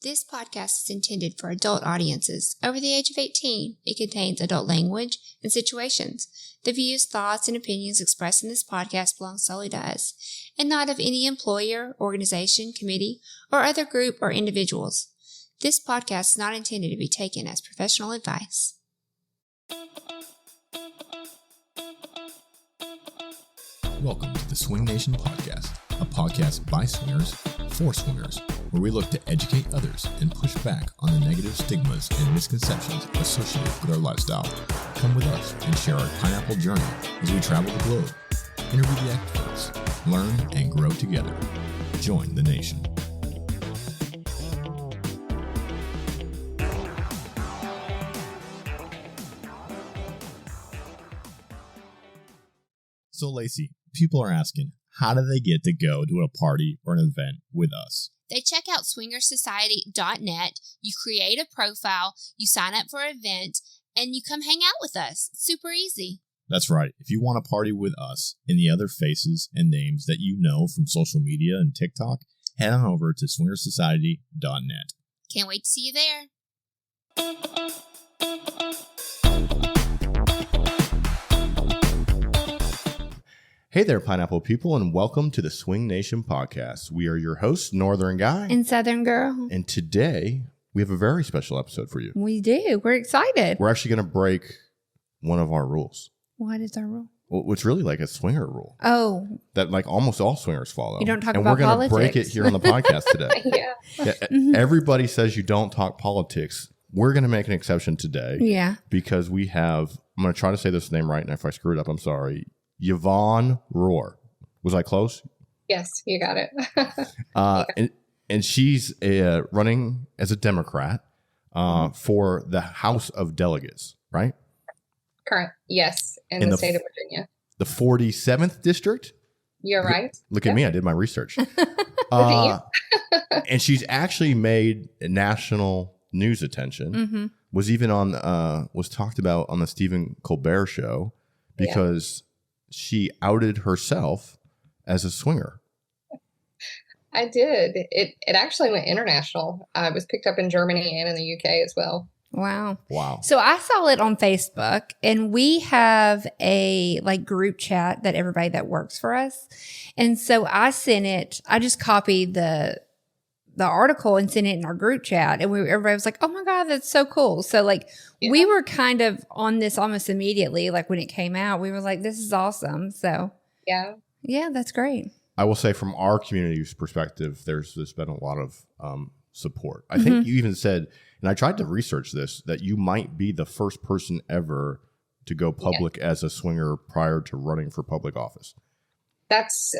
This podcast is intended for adult audiences over the age of 18. It contains adult language and situations. The views, thoughts, and opinions expressed in this podcast belong solely to us, and not of any employer, organization, committee, or other group or individuals. This podcast is not intended to be taken as professional advice. Welcome to the Swing Nation podcast, a podcast by swingers for swingers, where we look to educate others and push back on the negative stigmas and misconceptions associated with our lifestyle. Come with us and share our pineapple journey as we travel the globe, interview the experts, learn and grow together. Join the nation. So, Lacy, people are asking, how do they get to go to a party or an event with us? They check out swingersociety.net, you create a profile, you sign up for an event, and you come hang out with us. It's super easy. That's right. If you want to party with us and the other faces and names that you know from social media and TikTok, head on over to swingersociety.net. Can't wait to see you there. Hey there, Pineapple people, and welcome to the Swing Nation podcast. We are your hosts, Northern Guy and Southern Girl. And today, we have a very special episode for you. We do. We're excited. We're actually going to break one of our rules. What is our rule? Well, it's really like a swinger rule. Oh. That like almost all swingers follow. You don't talk and about politics. And we're going to break it here on the podcast today. Yeah. Mm-hmm. Everybody says you don't talk politics. We're going to make an exception today. Yeah. Because we have, I'm going to try to say this name right, and if I screw it up, I'm sorry. Yvonne Rorrer. Was I close? Yes, you got it. And she's running as a Democrat for the House of Delegates, right? Correct. Yes, in the state of Virginia. The 47th district? You're right. Look at me. I did my research. And she's actually made national news attention. Mm-hmm. Was even on, was talked about on the Stephen Colbert show because she outed herself as a swinger. I did. It actually went international. It was picked up in Germany and in the UK as well. Wow. So I saw it on Facebook, and we have a group chat that everybody that works for us. And so I sent it. I just copied the article and sent it in our group chat, and everybody was like, "Oh my God, that's so cool!" So we were kind of on this almost immediately. When it came out, we were like, "This is awesome!" So yeah, that's great. I will say, from our community's perspective, there's been a lot of support. I think you even said, and I tried to research this, that you might be the first person ever to go public as a swinger prior to running for public office. That's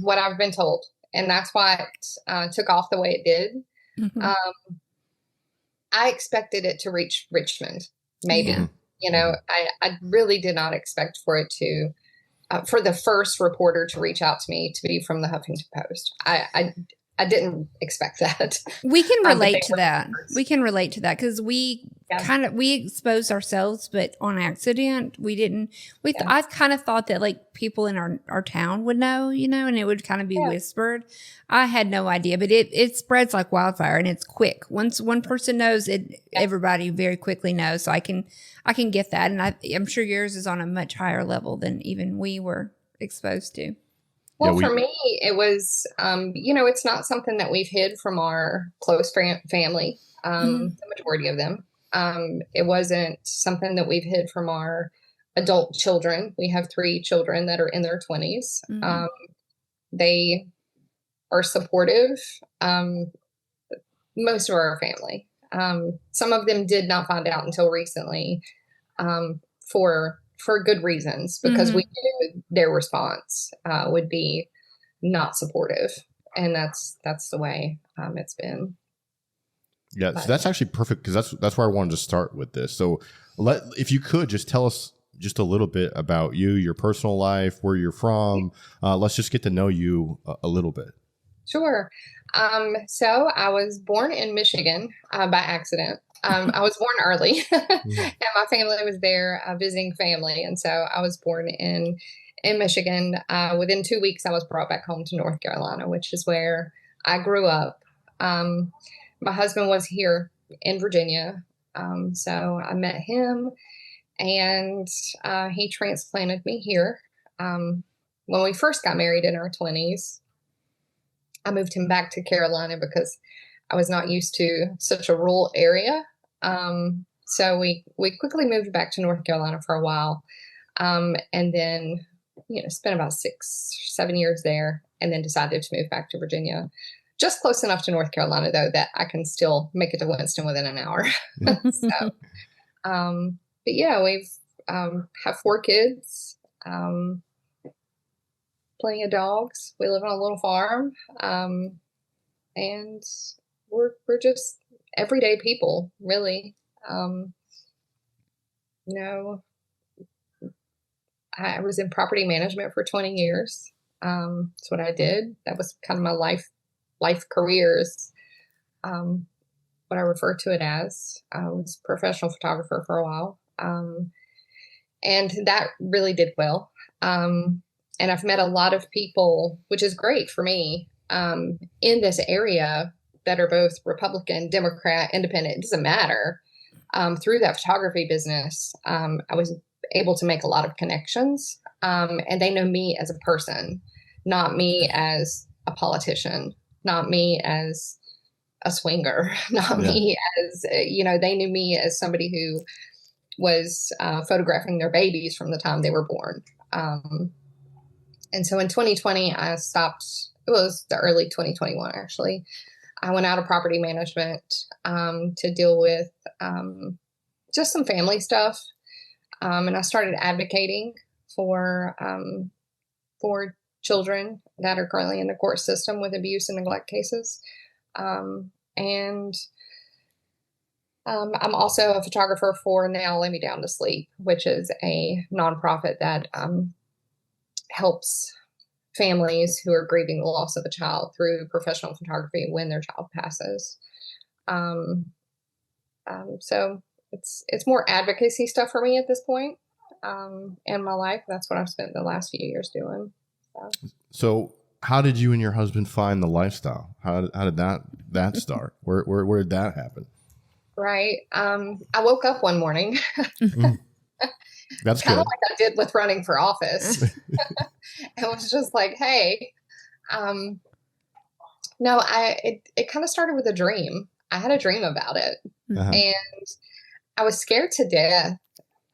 what I've been told. And that's why it took off the way it did. Mm-hmm. I expected it to reach Richmond, maybe. Yeah. I really did not expect for it to, for the first reporter to reach out to me to be from the Huffington Post. I didn't expect that. We can relate to that. We can relate to that because we we exposed ourselves, but on accident. We didn't. I kind of thought that people in our town would know, and it would kind of be whispered. I had no idea, but it spreads like wildfire, and it's quick. Once one person knows it, everybody very quickly knows. So I can get that, and I'm sure yours is on a much higher level than even we were exposed to. Well, for me, it was, it's not something that we've hid from our close family, the majority of them. It wasn't something that we've hid from our adult children. We have 3 children that are in their 20s. Mm-hmm. They are supportive, most of our family. Some of them did not find out until recently for good reasons, because we knew their response would be not supportive. And that's the way it's been. Yeah, so that's actually perfect, because that's where I wanted to start with this. So if you could just tell us just a little bit about you, your personal life, where you're from. Let's just get to know you a little bit. Sure. So I was born in Michigan by accident. I was born early and my family was there visiting family. And so I was born in Michigan. Within 2 weeks, I was brought back home to North Carolina, which is where I grew up. My husband was here in Virginia. So I met him, and he transplanted me here. When we first got married in our 20s, I moved him back to Carolina because I was not used to such a rural area. So we quickly moved back to North Carolina for a while. And then, spent about 6-7 years there, and then decided to move back to Virginia. Just close enough to North Carolina, though, that I can still make it to Winston within an hour. So, but yeah, we've have 4 kids, plenty of dogs. We live on a little farm, and we're just everyday people, really. I was in property management for 20 years. That's what I did. That was kind of my life careers. What I refer to it as. I was a professional photographer for a while. And that really did well. And I've met a lot of people, which is great for me, in this area that are both Republican, Democrat, Independent. It doesn't matter. Through that photography business, I was able to make a lot of connections. And they know me as a person, not me as a politician, not me as a swinger, not me as, they knew me as somebody who was photographing their babies from the time they were born. And so in 2020, I stopped. It was the early 2021, actually. I went out of property management to deal with just some family stuff. And I started advocating for children that are currently in the court system with abuse and neglect cases. And I'm also a photographer for Now Lay Me Down to Sleep, which is a nonprofit that helps families who are grieving the loss of a child through professional photography when their child passes. So it's more advocacy stuff for me at this point in my life. That's what I've spent the last few years doing. So how did you and your husband find the lifestyle? How did that start? Where did that happen? Right. I woke up one morning. That's kind of good. like I did with running for office. It was just like, hey, no, it kind of started with a dream. I had a dream about it, and I was scared to death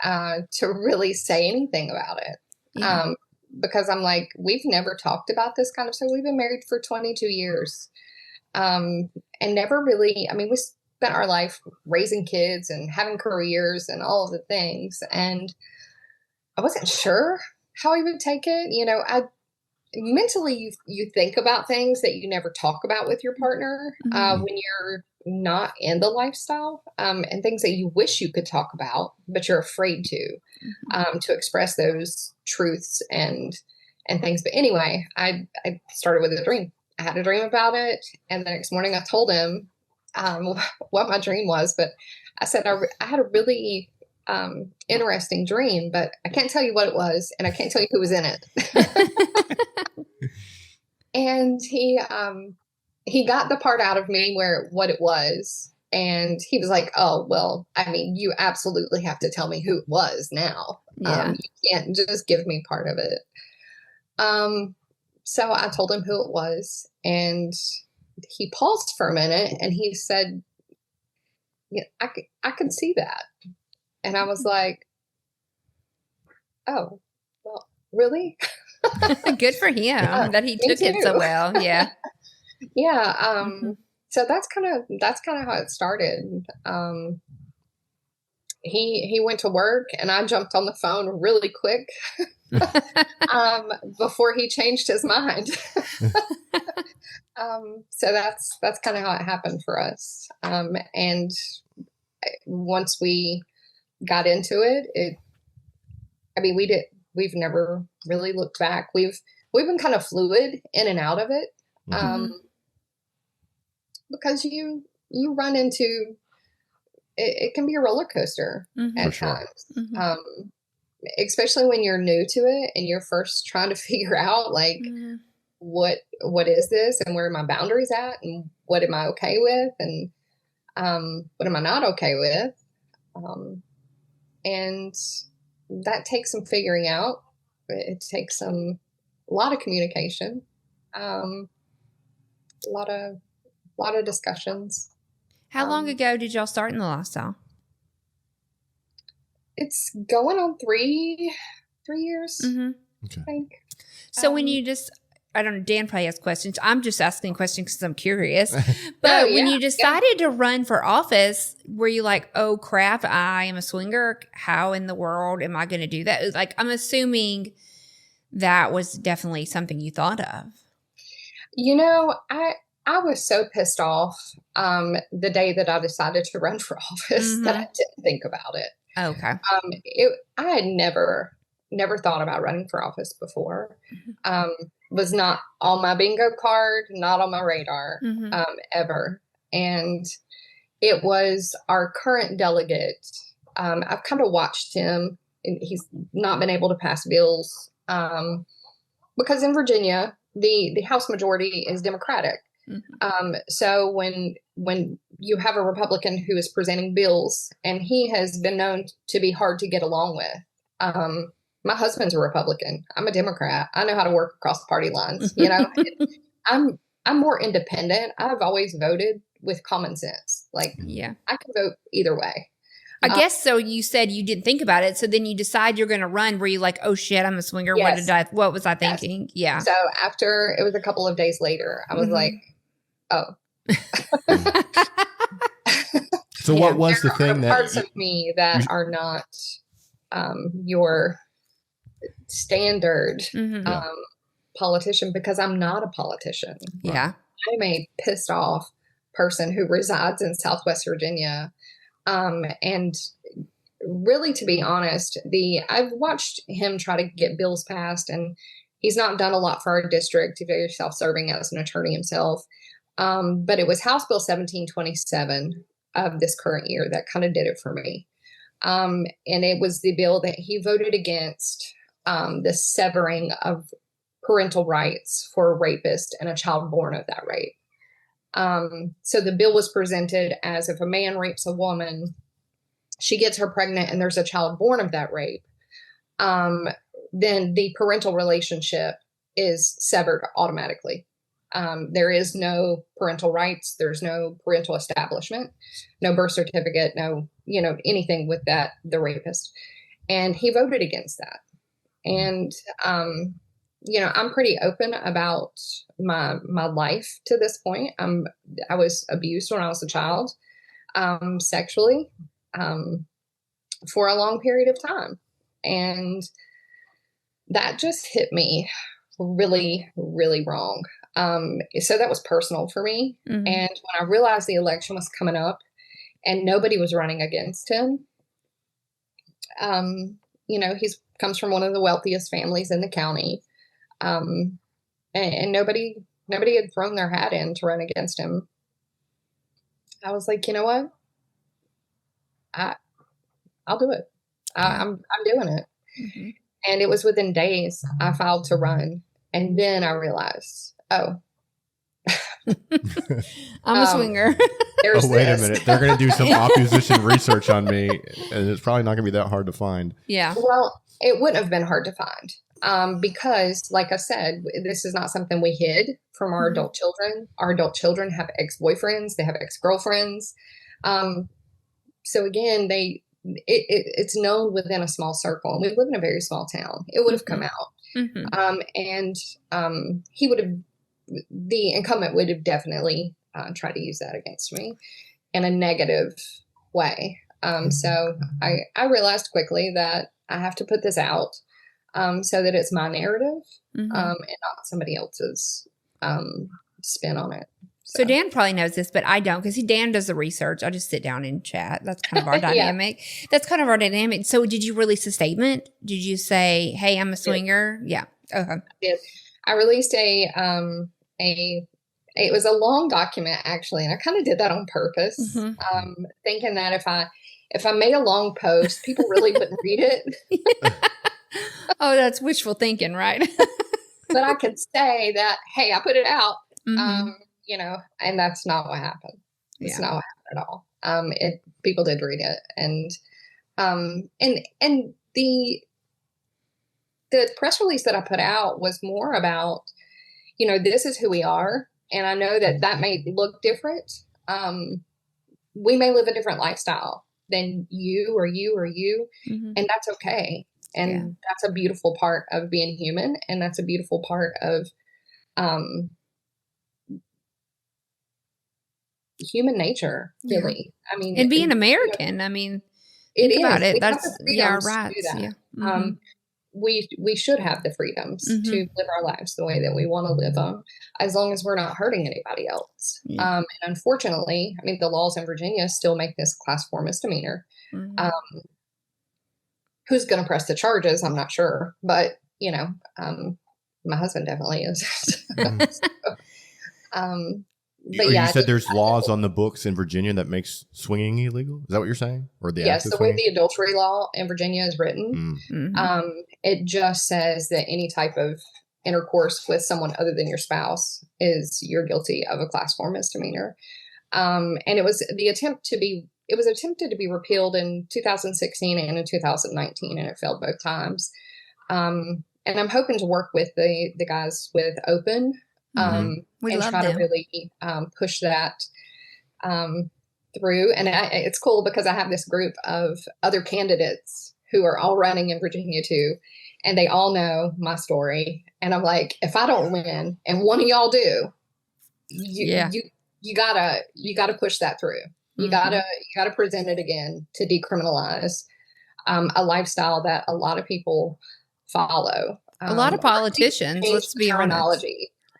to really say anything about it. Yeah. Because I'm like, we've never talked about this kind of stuff. We've been married for 22 years, and never really, we spent our life raising kids and having careers and all of the things. And I wasn't sure how he would take it. Mentally, you think about things that you never talk about with your partner when you're not in the lifestyle, and things that you wish you could talk about, but you're afraid to express those truths and things. But anyway, I started with a dream. I had a dream about it, and the next morning I told him what my dream was. But I said I had a really interesting dream, but I can't tell you what it was, and I can't tell you who was in it. And he got the part out of me what it was, and he was like, "Oh, well, you absolutely have to tell me who it was now. You can't just give me part of it." So I told him who it was, and he paused for a minute, and he said, "Yeah, I can see that." And I was like, "Oh, well, really?" Good for him that he took it so well. Yeah. Yeah. So that's kind of how it started. He went to work, and I jumped on the phone really quick before he changed his mind. So that's kind of how it happened for us. And once we got into it, we've never really looked back. We've been kind of fluid in and out of it. Because you run into, it can be a roller coaster at times. Especially when you're new to it and you're first trying to figure out what is this, and where are my boundaries at, and what am I okay with, and what am I not okay with? And that takes some figuring out. It takes a lot of communication, a lot of discussions. How long ago did y'all start in the lifestyle? It's going on three years, Mm-hmm. Okay. I think. So when you I don't know, Dan probably has questions. I'm just asking questions because I'm curious. But when you decided to run for office, were you like, oh crap, I am a swinger? How in the world am I going to do that? Like, I'm assuming that was definitely something you thought of. You know, I was so pissed off the day that I decided to run for office that I didn't think about it. Okay. I had never thought about running for office before. Was not on my bingo card, not on my radar, ever. And it was our current delegate. I've kind of watched him, and he's not been able to pass bills because in Virginia, the House majority is Democratic. So when you have a Republican who is presenting bills, and he has been known to be hard to get along with, my husband's a Republican. I'm a Democrat. I know how to work across party lines. You know, I'm more independent. I've always voted with common sense. Like, I can vote either way. I guess so. You said you didn't think about it. So then you decide you're going to run. Were you like, oh shit, I'm a swinger? Yes. What was I thinking? Yeah. So after, it was a couple of days later, I was like, oh. So what was the thing that parts of me that are not your standard politician, because I'm not a politician. Yeah. I'm a pissed off person who resides in Southwest Virginia. And really, to be honest, I've watched him try to get bills passed, and he's not done a lot for our district. He's very self-serving as an attorney himself. But it was House Bill 1727 of this current year that kind of did it for me. And it was the bill that he voted against, the severing of parental rights for a rapist and a child born of that rape. So the bill was presented as if a man rapes a woman, she gets her pregnant, and there's a child born of that rape, then the parental relationship is severed automatically. There is no parental rights. There's no parental establishment, no birth certificate, no, anything with the rapist. And he voted against that. And, I'm pretty open about my life to this point. I was abused when I was a child, sexually, for a long period of time. And that just hit me really, really wrong. So that was personal for me. And when I realized the election was coming up and nobody was running against him, he comes from one of the wealthiest families in the county. And nobody had thrown their hat in to run against him. I was like, you know what? I'll do it. I'm doing it. And it was within days I filed to run. And then I realized, I'm a swinger. Wait a minute. They're going to do some opposition research on me, and it's probably not going to be that hard to find. Yeah. Well, it wouldn't have been hard to find because, like I said, this is not something we hid from our adult children. Our adult children have ex-boyfriends. They have ex-girlfriends. So again, it's known within a small circle, and we live in a very small town. It would have come out. He would have, the incumbent would have definitely tried to use that against me in a negative way. So I realized quickly that I have to put this out so that it's my narrative and not somebody else's spin on it. So Dan probably knows this, but I don't, because Dan does the research. I just sit down and chat. That's kind of our dynamic. That's kind of our dynamic. So did you release a statement? Did you say, hey, I'm a swinger? Yeah. Okay. I did. I released it was a long document actually. And I kind of did that on purpose, thinking that if I made a long post, people really wouldn't read it. Oh, that's wishful thinking, right? but I could say that, hey, I put it out, Mm-hmm. and that's not what happened. It's not what happened at all. People did read it, and the press release that I put out was more about, this is who we are. And I know that may look different. We may live a different lifestyle than you or you or you, Mm-hmm. and that's okay. And that's a beautiful part of being human. And that's a beautiful part of, human nature, really. I mean, and being American, I mean, it think about is. it. We have That's the freedoms our to rights. do that. Yeah. Mm-hmm. We should have the freedoms to live our lives the way that we want to live them, as long as we're not hurting anybody else. Yeah. And unfortunately, I mean, the laws in Virginia still make this class 4 misdemeanor. Mm-hmm. Who's going to press the charges? I'm not sure, but my husband definitely is. But you said there's laws on the books in Virginia that makes swinging illegal. Is that what you're saying? Or the act of the way swinging? the adultery law in Virginia is written, it just says that any type of intercourse with someone other than your spouse you're guilty of a class 4 misdemeanor. And it was attempted to be repealed in 2016 and in 2019, and it failed both times. And I'm hoping to work with the guys with Open, and try to really push that through. And it's cool because I have this group of other candidates who are all running in Virginia too, and they all know my story. And I'm like, if I don't win and one of y'all do, you gotta push that through. You gotta present it again to decriminalize a lifestyle that a lot of people follow. A lot of politicians, let's be honest.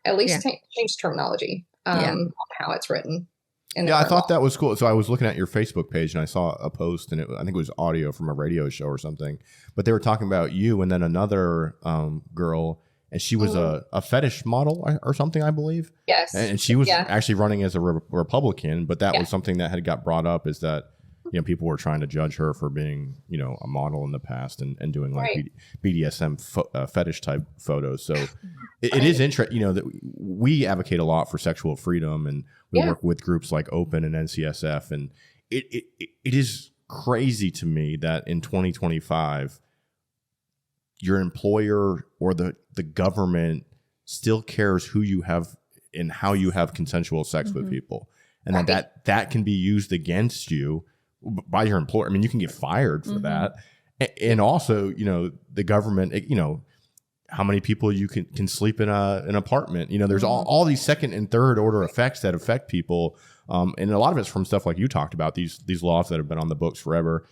At least change terminology on how it's written. I thought that was cool. So I was looking at your Facebook page and I saw a post, and I think it was audio from a radio show or something. But they were talking about you and then another girl, and she was a fetish model or something, I believe. Yes. And she was actually running as a Republican, but that was something that had got brought up, is that people were trying to judge her for being, a model in the past and doing like BDSM fetish type photos. So it is interesting, that we advocate a lot for sexual freedom, and we work with groups like Open and NCSF. And it is crazy to me that in 2025, your employer or the government still cares who you have and how you have consensual sex with people. And that can be used against you by your employer. I mean, you can get fired for that. And also, the government, how many people you can sleep in an apartment. There's all these second and third order effects that affect people. And a lot of it's from stuff like you talked about, these laws that have been on the books forever.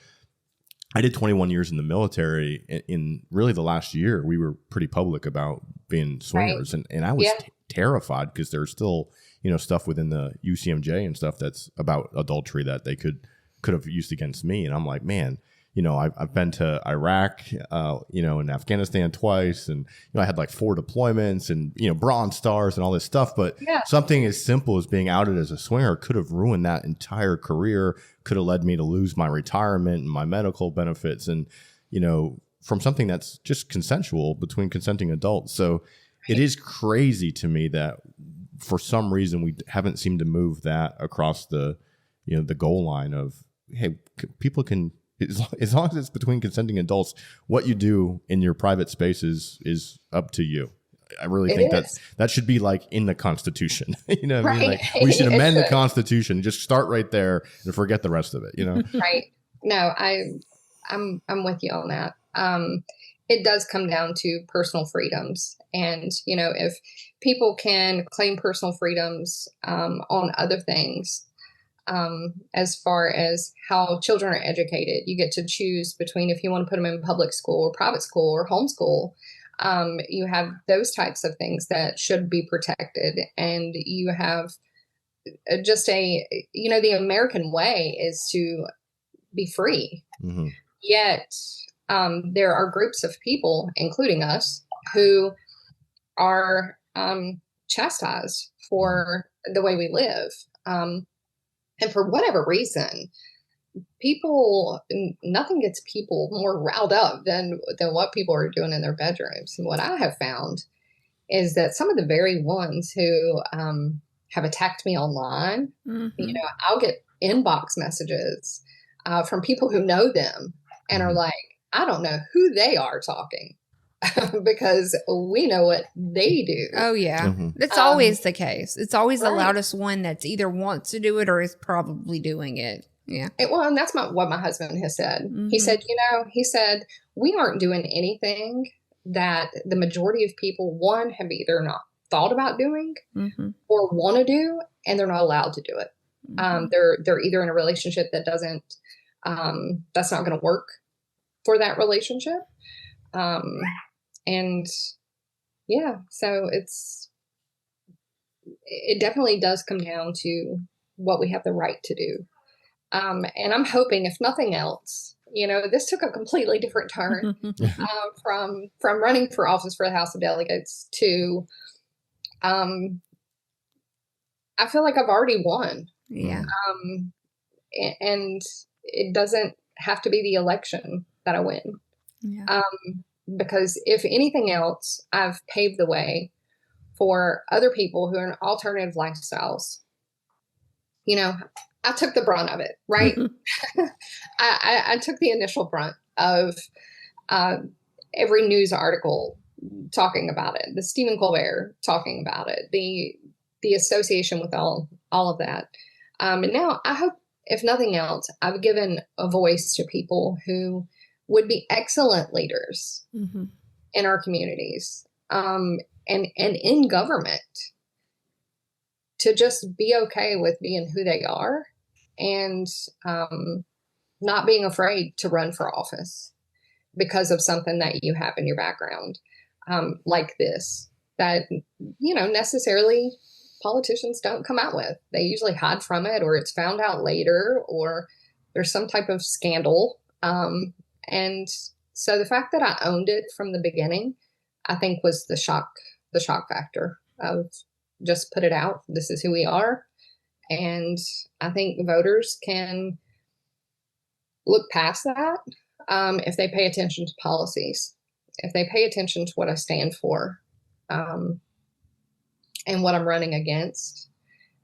I did 21 years in the military. In really the last year, we were pretty public about being swingers. And I was terrified because there's still, stuff within the UCMJ and stuff that's about adultery that they could have used against me. And I'm like, man, I've been to Iraq, and Afghanistan twice. And, I had like 4 deployments and, Bronze Stars and all this stuff. But something as simple as being outed as a swinger could have ruined that entire career, could have led me to lose my retirement and my medical benefits. And, from something that's just consensual between consenting adults. So it is crazy to me that for some reason we haven't seemed to move that across the goal line of, hey, people can, as long as it's between consenting adults, what you do in your private spaces is up to you. I really think that should be like in the Constitution. You know what I mean? Like, we should amend the Constitution, just start right there and forget the rest of it, Right. No, I'm with you on that. It does come down to personal freedoms. And, if people can claim personal freedoms on other things, as far as how children are educated, you get to choose between if you want to put them in public school or private school or homeschool. You have those types of things that should be protected. And you have just the American way is to be free. Mm-hmm. Yet there are groups of people, including us, who are chastised for the way we live. And for whatever reason, nothing gets people more riled up than what people are doing in their bedrooms. And what I have found is that some of the very ones who have attacked me online, I'll get inbox messages from people who know them and are like, I don't know who they are talking because we know what they do. Oh, yeah. That's always the case. It's always the loudest one that's either wants to do it or is probably doing it. Yeah. And that's what my husband has said. He said, we aren't doing anything that the majority of people, one, have either not thought about doing or want to do, and they're not allowed to do it. They're either in a relationship that doesn't, that's not going to work for that relationship. And yeah, so it definitely does come down to what we have the right to do. And I'm hoping, if nothing else, this took a completely different turn from running for office for the House of Delegates to, I feel like I've already won. Yeah. And it doesn't have to be the election that I win. Yeah. Because if anything else, I've paved the way for other people who are in alternative lifestyles. I took the brunt of it, right? I took the initial brunt of every news article talking about it, the Stephen Colbert talking about it, the association with all of that. And now I hope, if nothing else, I've given a voice to people who would be excellent leaders in our communities and in government, to just be okay with being who they are and not being afraid to run for office because of something that you have in your background, like this, that, necessarily politicians don't come out with. They usually hide from it, or it's found out later, or there's some type of scandal. And so the fact that I owned it from the beginning, I think, was the shock factor of just put it out. This is who we are. And I think voters can look past that if they pay attention to policies, if they pay attention to what I stand for and what I'm running against.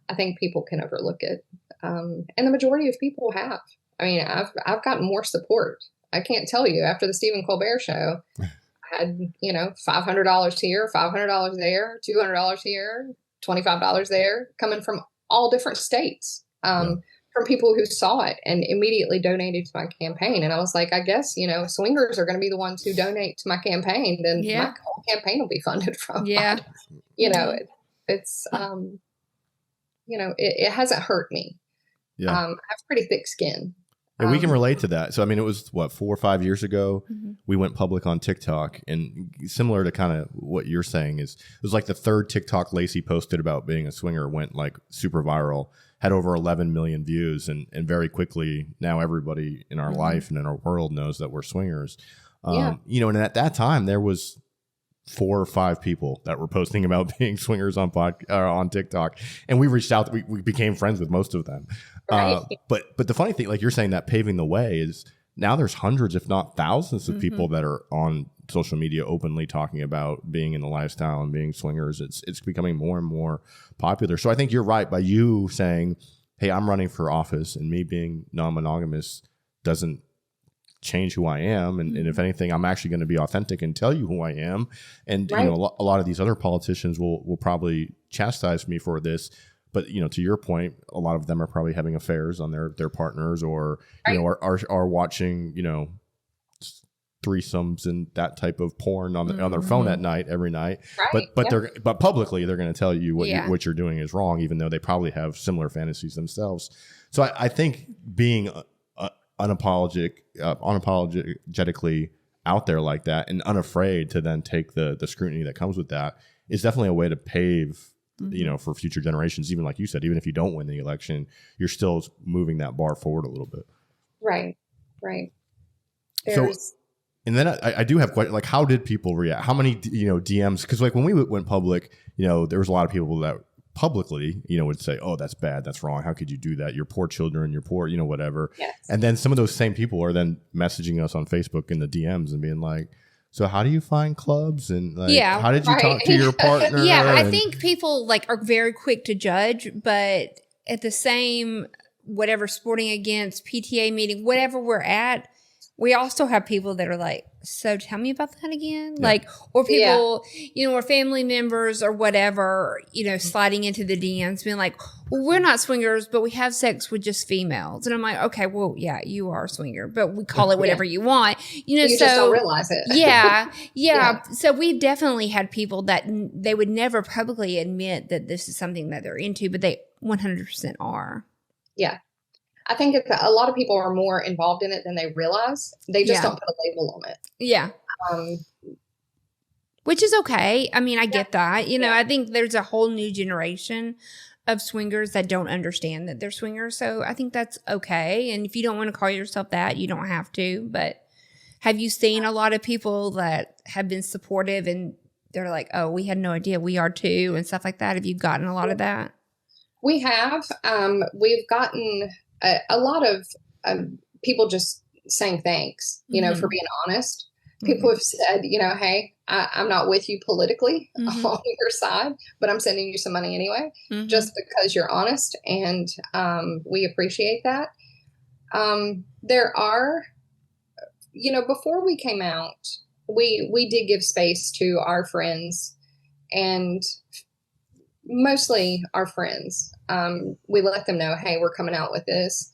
I think people can overlook it. And the majority of people have. I mean, I've gotten more support. I can't tell you, after the Stephen Colbert show, I had, $500 here, $500 there, $200 here, $25 there, coming from all different states, from people who saw it and immediately donated to my campaign. And I was like, I guess, swingers are going to be the ones who donate to my campaign. Then my whole campaign will be funded from. Yeah. It's, it hasn't hurt me. Yeah. I have pretty thick skin. And we can relate to that. So, I mean, it was 4 or 5 years ago, we went public on TikTok, and similar to kind of what you're saying is, it was like the third TikTok Lacy posted about being a swinger went like super viral, had over 11 million views. And very quickly now everybody in our life and in our world knows that we're swingers. And at that time there was 4 or 5 people that were posting about being swingers on TikTok. And we reached out, we became friends with most of them. Right. But the funny thing, like you're saying, that paving the way is now there's hundreds, if not thousands of people that are on social media openly talking about being in the lifestyle and being swingers. It's becoming more and more popular. So I think you're right by you saying, hey, I'm running for office, and me being non-monogamous doesn't change who I am. And if anything, I'm actually going to be authentic and tell you who I am. And a lot of these other politicians will probably chastise me for this. But, to your point, a lot of them are probably having affairs on their partners, or, are watching, threesomes and that type of porn on their phone at night, every night. Right. But publicly, they're going to tell you what you're doing is wrong, even though they probably have similar fantasies themselves. So I think being unapologetically out there like that and unafraid to then take the scrutiny that comes with that is definitely a way to pave for future generations. Even like you said, even if you don't win the election, you're still moving that bar forward a little bit. Right. And then I do have questions, like, how did people react? How many, DMs? Because like when we went public, there was a lot of people that publicly, would say, oh, that's bad, that's wrong, how could you do that? Your poor children, your poor, whatever. Yes. And then some of those same people are then messaging us on Facebook in the DMs and being like, So how do you find clubs and Yeah, how did you talk to your partner? Yeah, I think people are very quick to judge, but at the same, whatever sporting events, PTA meeting, whatever we're at, we also have people that are like, so tell me about that again. Yeah. Or people, or family members or whatever, sliding into the DMs being like, well, we're not swingers, but we have sex with just females. And I'm like, okay, well, yeah, you are a swinger, but we call it whatever you want. You just don't realize it. Yeah. So we've definitely had people that they would never publicly admit that this is something that they're into, but they 100% are. Yeah. I think a lot of people are more involved in it than they realize. They just don't put a label on it. Yeah. Which is okay. I mean, I get that. I think there's a whole new generation of swingers that don't understand that they're swingers. So I think that's okay. And if you don't want to call yourself that, you don't have to. But have you seen a lot of people that have been supportive and they're like, oh, we had no idea, we are too, and stuff like that? Have you gotten a lot of that? We have. We've gotten a lot of people just saying thanks, for being honest. People have said, hey, I'm not with you politically on your side, but I'm sending you some money anyway, just because you're honest. And we appreciate that. There are, before we came out, we did give space to our friends, and mostly our friends. We let them know, hey, we're coming out with this.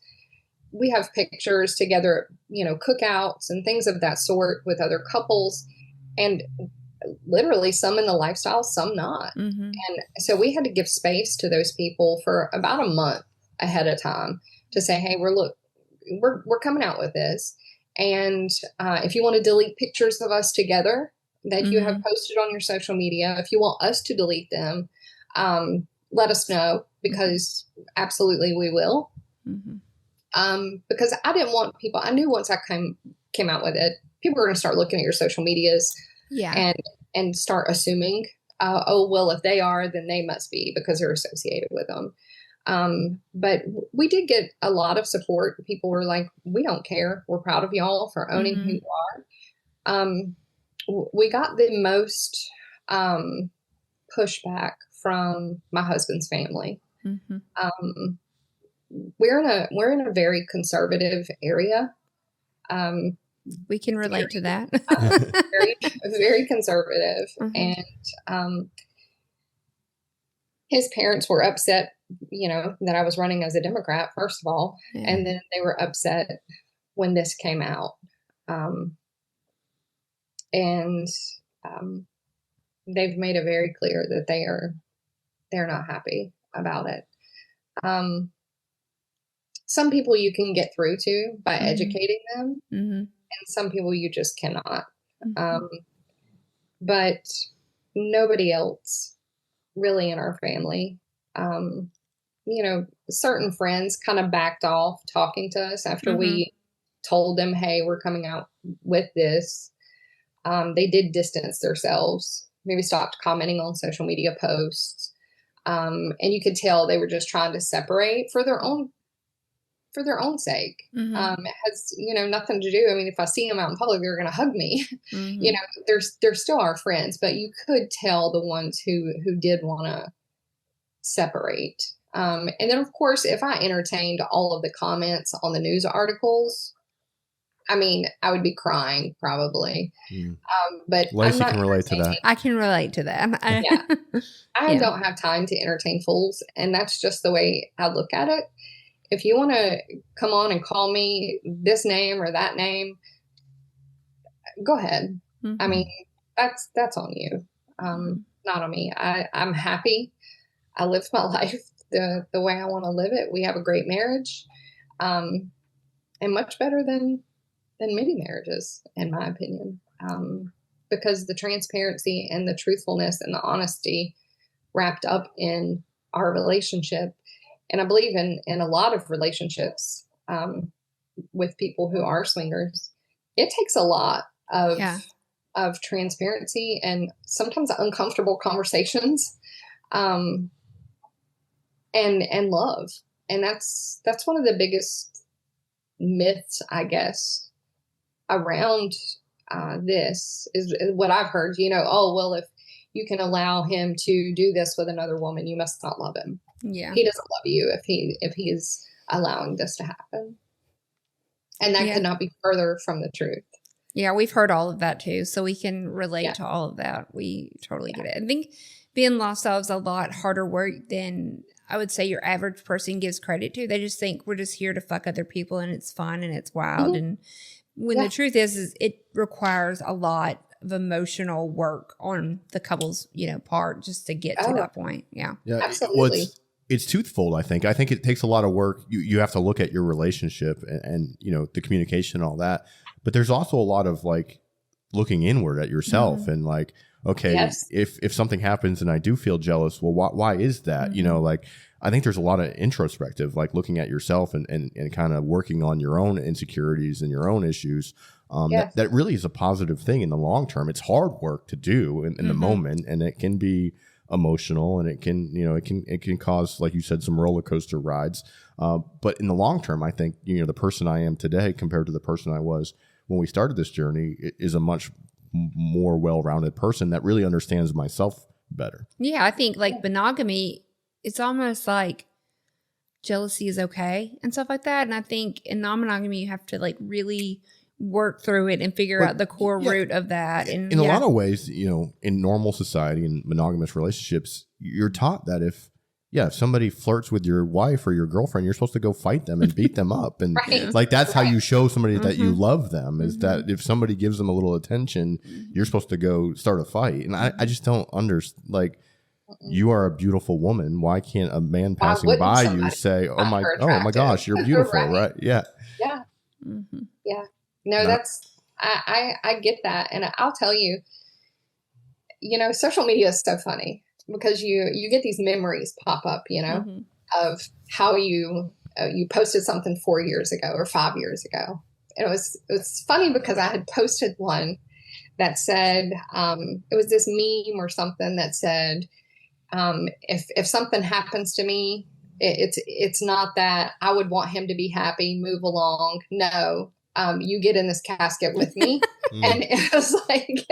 We have pictures together, cookouts and things of that sort with other couples, and literally some in the lifestyle, some not. And so we had to give space to those people for about a month ahead of time to say, hey, we're coming out with this. And if you want to delete pictures of us together that you have posted on your social media, if you want us to delete them, let us know, because absolutely we will. Because I didn't want people, I knew once I came out with it, people were going to start looking at your social medias and start assuming, oh, well, if they are, then they must be, because they're associated with them. But we did get a lot of support. People were like, we don't care. We're proud of y'all for owning who you are. We got the most pushback from my husband's family. We're in a very conservative area. We can relate to that. very, very conservative. And his parents were upset, that I was running as a Democrat, first of all. And then they were upset when this came out. And they've made it very clear that they're not happy about it. Some people you can get through to by educating them, and some people you just cannot. But nobody else really in our family. Certain friends kind of backed off talking to us after we told them, hey, we're coming out with this. They did distance themselves, maybe stopped commenting on social media posts. And you could tell they were just trying to separate for their own sake. It has, nothing to do. I mean, if I see them out in public, they're going to hug me. They're still our friends, but you could tell the ones who did want to separate. And then, of course, if I entertained all of the comments on the news articles, I mean, I would be crying probably. But Lacy can relate to that. I can relate to that. I don't have time to entertain fools, and that's just the way I look at it. If you want to come on and call me this name or that name, go ahead. I mean, that's on you, not on me. I'm happy. I lived my life the way I want to live it. We have a great marriage, and much better than many marriages, in my opinion, because the transparency and the truthfulness and the honesty wrapped up in our relationship. And I believe in a lot of relationships with people who are swingers, it takes a lot of transparency and sometimes uncomfortable conversations, and love. And that's one of the biggest myths, I guess, around this is what I've heard, oh, well, if you can allow him to do this with another woman, you must not love him. Yeah. He doesn't love you if he is allowing this to happen. And that could not be further from the truth. Yeah, we've heard all of that too. So we can relate to all of that. We totally get it. I think being lost self is a lot harder work than I would say your average person gives credit to. They just think we're just here to fuck other people and it's fun and it's wild. And when the truth is it requires a lot of emotional work on the couple's, part just to get to that point. Yeah. Absolutely. It's twofold, I think. I think it takes a lot of work. You have to look at your relationship and the communication and all that. But there's also a lot of like looking inward at yourself and like, okay, if something happens and I do feel jealous, well, why is that? Like I think there's a lot of introspective, like looking at yourself and kind of working on your own insecurities and your own issues. That really is a positive thing in the long term. It's hard work to do in the moment, and it can be emotional, and it can it can cause, like you said, some roller coaster rides. But in the long term, I think the person I am today compared to the person I was when we started this journey is a much more well-rounded person that really understands myself better. Yeah, I think like monogamy, it's almost like jealousy is okay and stuff like that. And I think in non-monogamy, you have to like really work through it and figure out the core root of that. And in a lot of ways, in normal society and monogamous relationships, you're taught that if somebody flirts with your wife or your girlfriend, you're supposed to go fight them and beat them up. And like, that's how you show somebody that you love them, is that if somebody gives them a little attention, you're supposed to go start a fight. And I just don't understand, like, you are a beautiful woman. Why can't a man passing by you say, oh my gosh, you're beautiful, right? Yeah. Yeah. Yeah. No, that's, I get that. And I'll tell you, social media is so funny because you get these memories pop up, of how you posted something 4 years ago or 5 years ago. And it was funny because I had posted one that said, it was this meme or something that said, if something happens to me, it's not that I would want him to be happy, move along. No, you get in this casket with me. And it was like,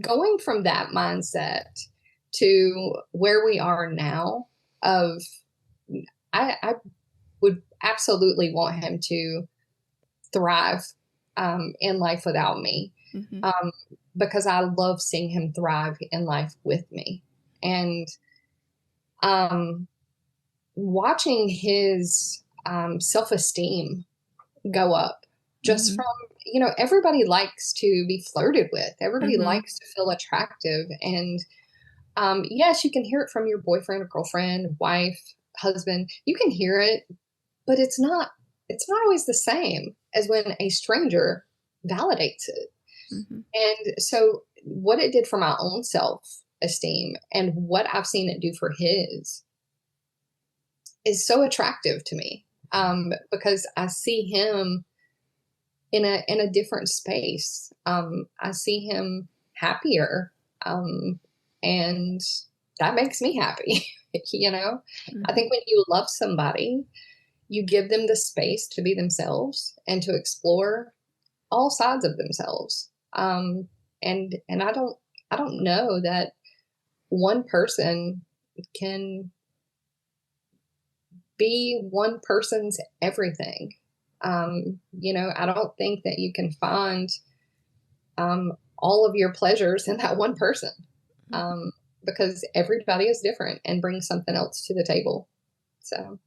going from that mindset to where we are now I would absolutely want him to thrive, in life without me. Because I love seeing him thrive in life with me. And, watching his, self-esteem go up just from, everybody likes to be flirted with. Everybody likes to feel attractive. And, yes, you can hear it from your boyfriend or girlfriend, wife, husband. You can hear it, but it's not always the same as when a stranger validates it. And so what it did for my own self-esteem and what I've seen it do for his is so attractive to me. Because I see him in a different space. I see him happier. And that makes me happy, I think when you love somebody, you give them the space to be themselves and to explore all sides of themselves. And I don't know that one person can be one person's everything. I don't think that you can find, all of your pleasures in that one person. Because everybody is different and brings something else to the table. So.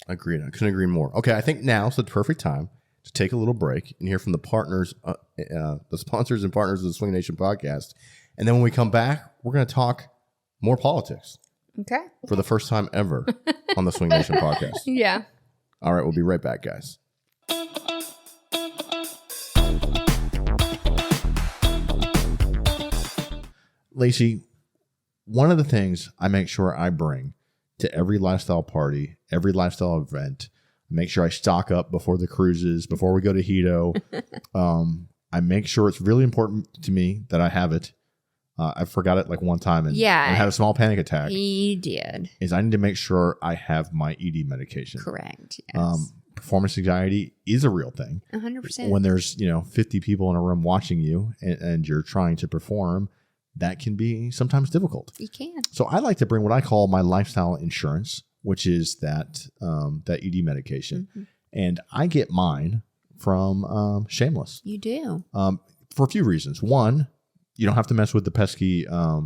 Agreed. I couldn't agree more. Okay. I think now's the perfect time to take a little break and hear from the partners, the sponsors and partners of the Swing Nation podcast. And then when we come back, we're going to talk more politics. Okay. For the first time ever on the Swing Nation podcast. Yeah. All right. We'll be right back, guys. Lacy, one of the things I make sure I bring to every lifestyle party, every lifestyle event, make sure I stock up before the cruises, before we go to Hito. I make sure it's really important to me that I have it. I forgot it like one time and had a small panic attack. He did. I need to make sure I have my ED medication. Correct. Yes. performance anxiety is a real thing. 100%. When there's, 50 people in a room watching you and you're trying to perform, that can be sometimes difficult. You can. So I like to bring what I call my lifestyle insurance, which is that ED medication. Mm-hmm. And I get mine from Shameless. You do. For a few reasons. One, you don't have to mess with the pesky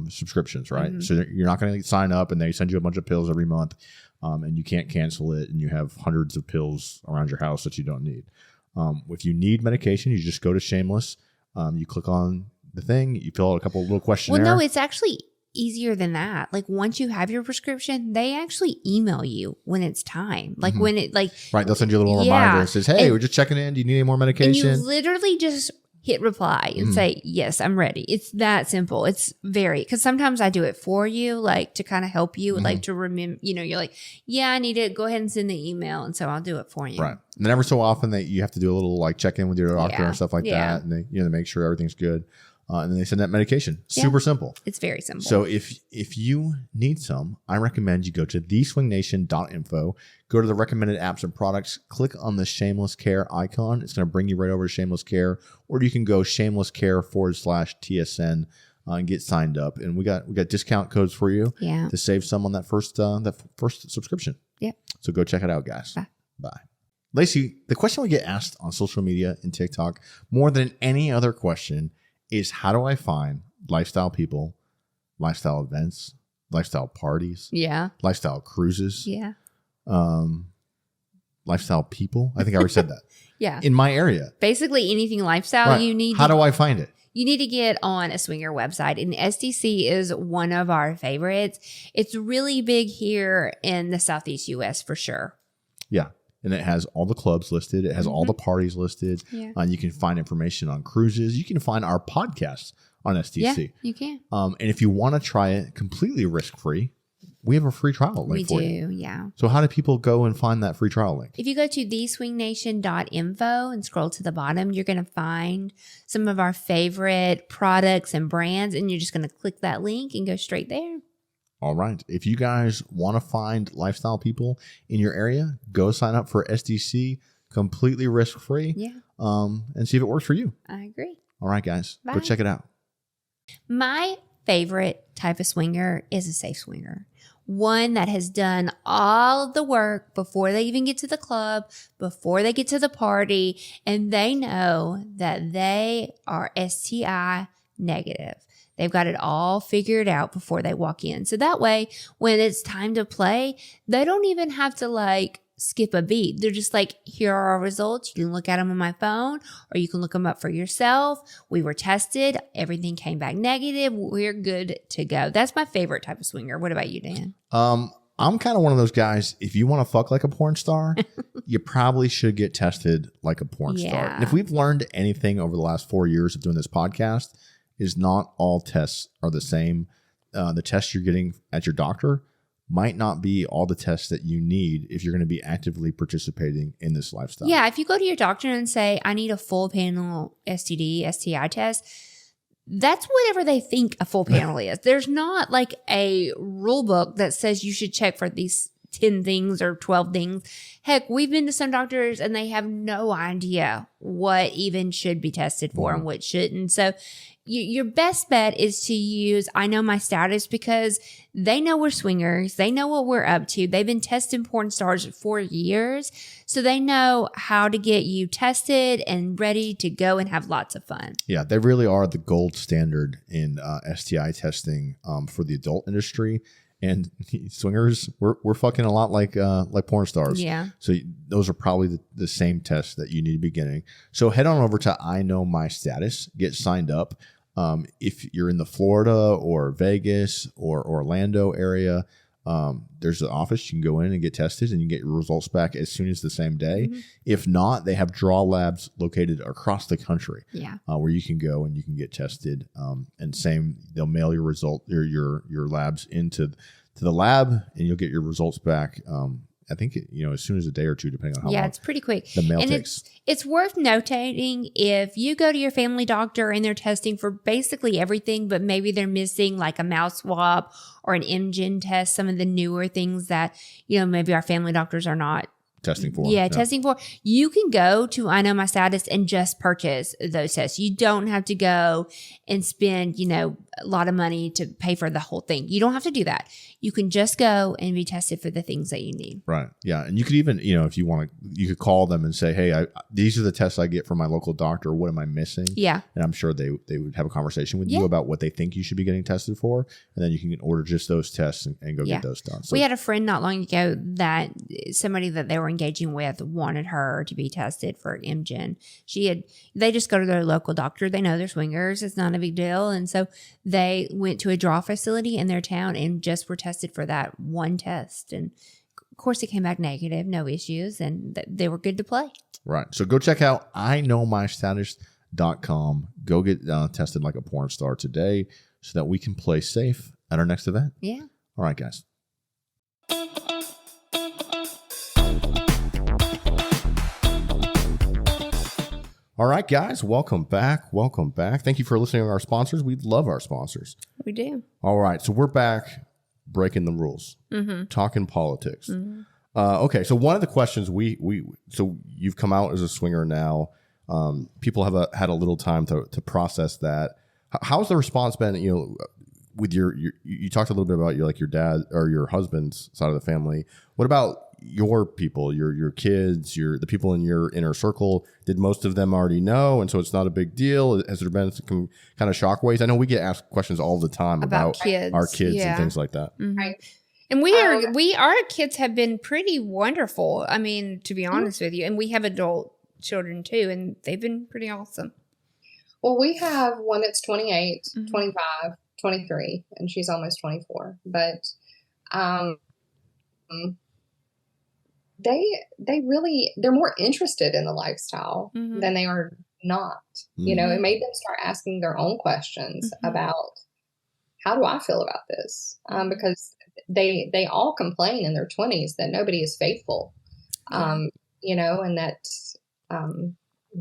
subscriptions, right? Mm-hmm. So you're not going to sign up and they send you a bunch of pills every month. And you can't cancel it, and you have hundreds of pills around your house that you don't need. If you need medication, you just go to Shameless. You click on the thing, you fill out a couple of little questionnaires. Well, no, it's actually easier than that. Like once you have your prescription, they actually email you when it's time. Like when it right, they'll send you a little reminder that says, "Hey, we're just checking in. Do you need any more medication?" And you literally just hit reply and say, yes, I'm ready. It's that simple. It's because sometimes I do it for you, like to kind of help you, like to remember, you're like, yeah, I need it. Go ahead and send the email. And so I'll do it for you. Right. And then every so often that you have to do a little like check in with your doctor and stuff like that. And they, make sure everything's good. And then they send that medication. Super simple. It's very simple. So if you need some, I recommend you go to TheSwingNation.info, go to the recommended apps and products, click on the Shameless Care icon. It's going to bring you right over to Shameless Care, or you can go shamelesscare/TSN and get signed up. And we got discount codes for you to save some on that first subscription. Yeah. So go check it out, guys. Bye. Lacy, the question we get asked on social media and TikTok more than any other question is, how do I find lifestyle people, lifestyle events, lifestyle parties, lifestyle cruises, lifestyle people? I think I already said that. In my area. Basically anything lifestyle you need. How do I find it? You need to get on a swinger website, and SDC is one of our favorites. It's really big here in the Southeast U.S. for sure. Yeah. And it has all the clubs listed. It has all the parties listed. Yeah. You can find information on cruises. You can find our podcasts on SDC. Yeah, you can. And if you want to try it completely risk-free, we have a free trial link for you. We do, yeah. So how do people go and find that free trial link? If you go to TheSwingNation.info and scroll to the bottom, you're going to find some of our favorite products and brands, and you're just going to click that link and go straight there. All right. If you guys want to find lifestyle people in your area, go sign up for SDC, completely risk-free, and see if it works for you. I agree. All right, guys. Bye. Go check it out. My favorite type of swinger is a safe swinger. One that has done all of the work before they even get to the club, before they get to the party, and they know that they are STI negative. They've got it all figured out before they walk in. So that way, when it's time to play, they don't even have to skip a beat. They're just like, here are our results. You can look at them on my phone, or you can look them up for yourself. We were tested. Everything came back negative. We're good to go. That's my favorite type of swinger. What about you, Dan? I'm kind of one of those guys. If you want to fuck like a porn star, you probably should get tested like a porn star. And if we've learned anything over the last 4 years of doing this podcast, is not all tests are the same. The tests you're getting at your doctor might not be all the tests that you need if you're going to be actively participating in this lifestyle. Yeah, if you go to your doctor and say, I need a full panel STD, STI test, that's whatever they think a full panel is. There's not like a rule book that says you should check for these 10 things or 12 things. Heck, we've been to some doctors and they have no idea what even should be tested for and what shouldn't. So your best bet is to use I Know My Status, because they know we're swingers. They know what we're up to. They've been testing porn stars for years. So they know how to get you tested and ready to go and have lots of fun. Yeah, they really are the gold standard in STI testing for the adult industry. And swingers, we're fucking a lot like porn stars. Yeah. So those are probably the same tests that you need to be getting. So head on over to I Know My Status, get signed up. If you're in the Florida or Vegas or Orlando area, there's an office you can go in and get tested, and you get your results back as soon as the same day. Mm-hmm. If not, they have draw labs located across the country. Yeah. Where you can go and you can get tested. And they'll mail your result or your labs into the lab, and you'll get your results back. I think as soon as a day or two, depending on how long. Yeah, it's pretty quick. The mail takes. It's worth notating, if you go to your family doctor and they're testing for basically everything, but maybe they're missing like a mouth swab or an MGen test, some of the newer things that maybe our family doctors are not testing for. Yeah, testing for. You can go to I Know My Status and just purchase those tests. You don't have to go and spend, a lot of money to pay for the whole thing. You don't have to do that. You can just go and be tested for the things that you need. Right. Yeah. And you could even, if you want to, you could call them and say, hey, these are the tests I get from my local doctor. What am I missing? Yeah. And I'm sure they would have a conversation with you about what they think you should be getting tested for. And then you can order just those tests and go get those done. So, we had a friend not long ago that somebody that they were engaging with wanted her to be tested for MGen. They just go to their local doctor. They know they're swingers. It's not a big deal. And so they went to a draw facility in their town and just were tested for that one test. And of course it came back negative, no issues, and they were good to play. Right. So go check out iknowmystatus.com. Go get tested like a porn star today so that we can play safe at our next event. Yeah. All right, guys. All right, guys, welcome back. Welcome back. Thank you for listening to our sponsors. We love our sponsors. We do. All right, so we're back breaking the rules, talking politics. Okay, so one of the questions so you've come out as a swinger now. People have had a little time to process that. How's the response been? With you talked a little bit about your dad or your husband's side of the family. What about your people, your kids, the people in your inner circle? Did most of them already know, and so it's not a big deal? Has there been some kind of shockwaves? I know we get asked questions all the time about kids. Our kids and things like that. Mm-hmm. Right. And our kids have been pretty wonderful. I mean, to be honest with you, and we have adult children too, and they've been pretty awesome. Well, we have one that's 28, 25, 23, and she's almost 24. But they're more interested in the lifestyle than they are not. It made them start asking their own questions about, how do I feel about this? Because they all complain in their 20s that nobody is faithful, and that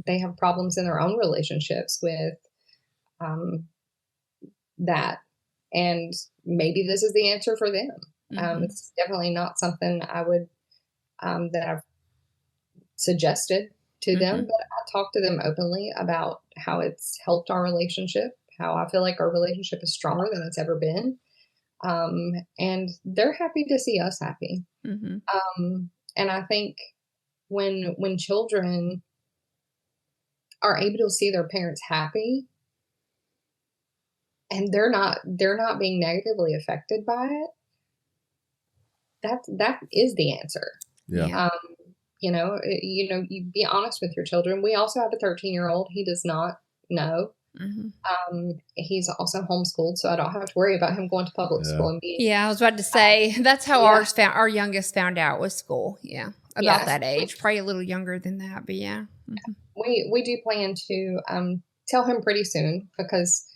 they have problems in their own relationships with that. And maybe this is the answer for them. It's definitely not something I would that I've suggested to them, but I talk to them openly about how it's helped our relationship, how I feel like our relationship is stronger than it's ever been. And they're happy to see us happy. And I think when children are able to see their parents happy and they're not being negatively affected by it, that is the answer. Yeah. You be honest with your children. We also have a 13-year-old. He does not know. He's also homeschooled, so I don't have to worry about him going to public school and being. Yeah, I was about to say that's how our youngest found out was school. Yeah, about that age, probably a little younger than that, but yeah. We do plan to tell him pretty soon because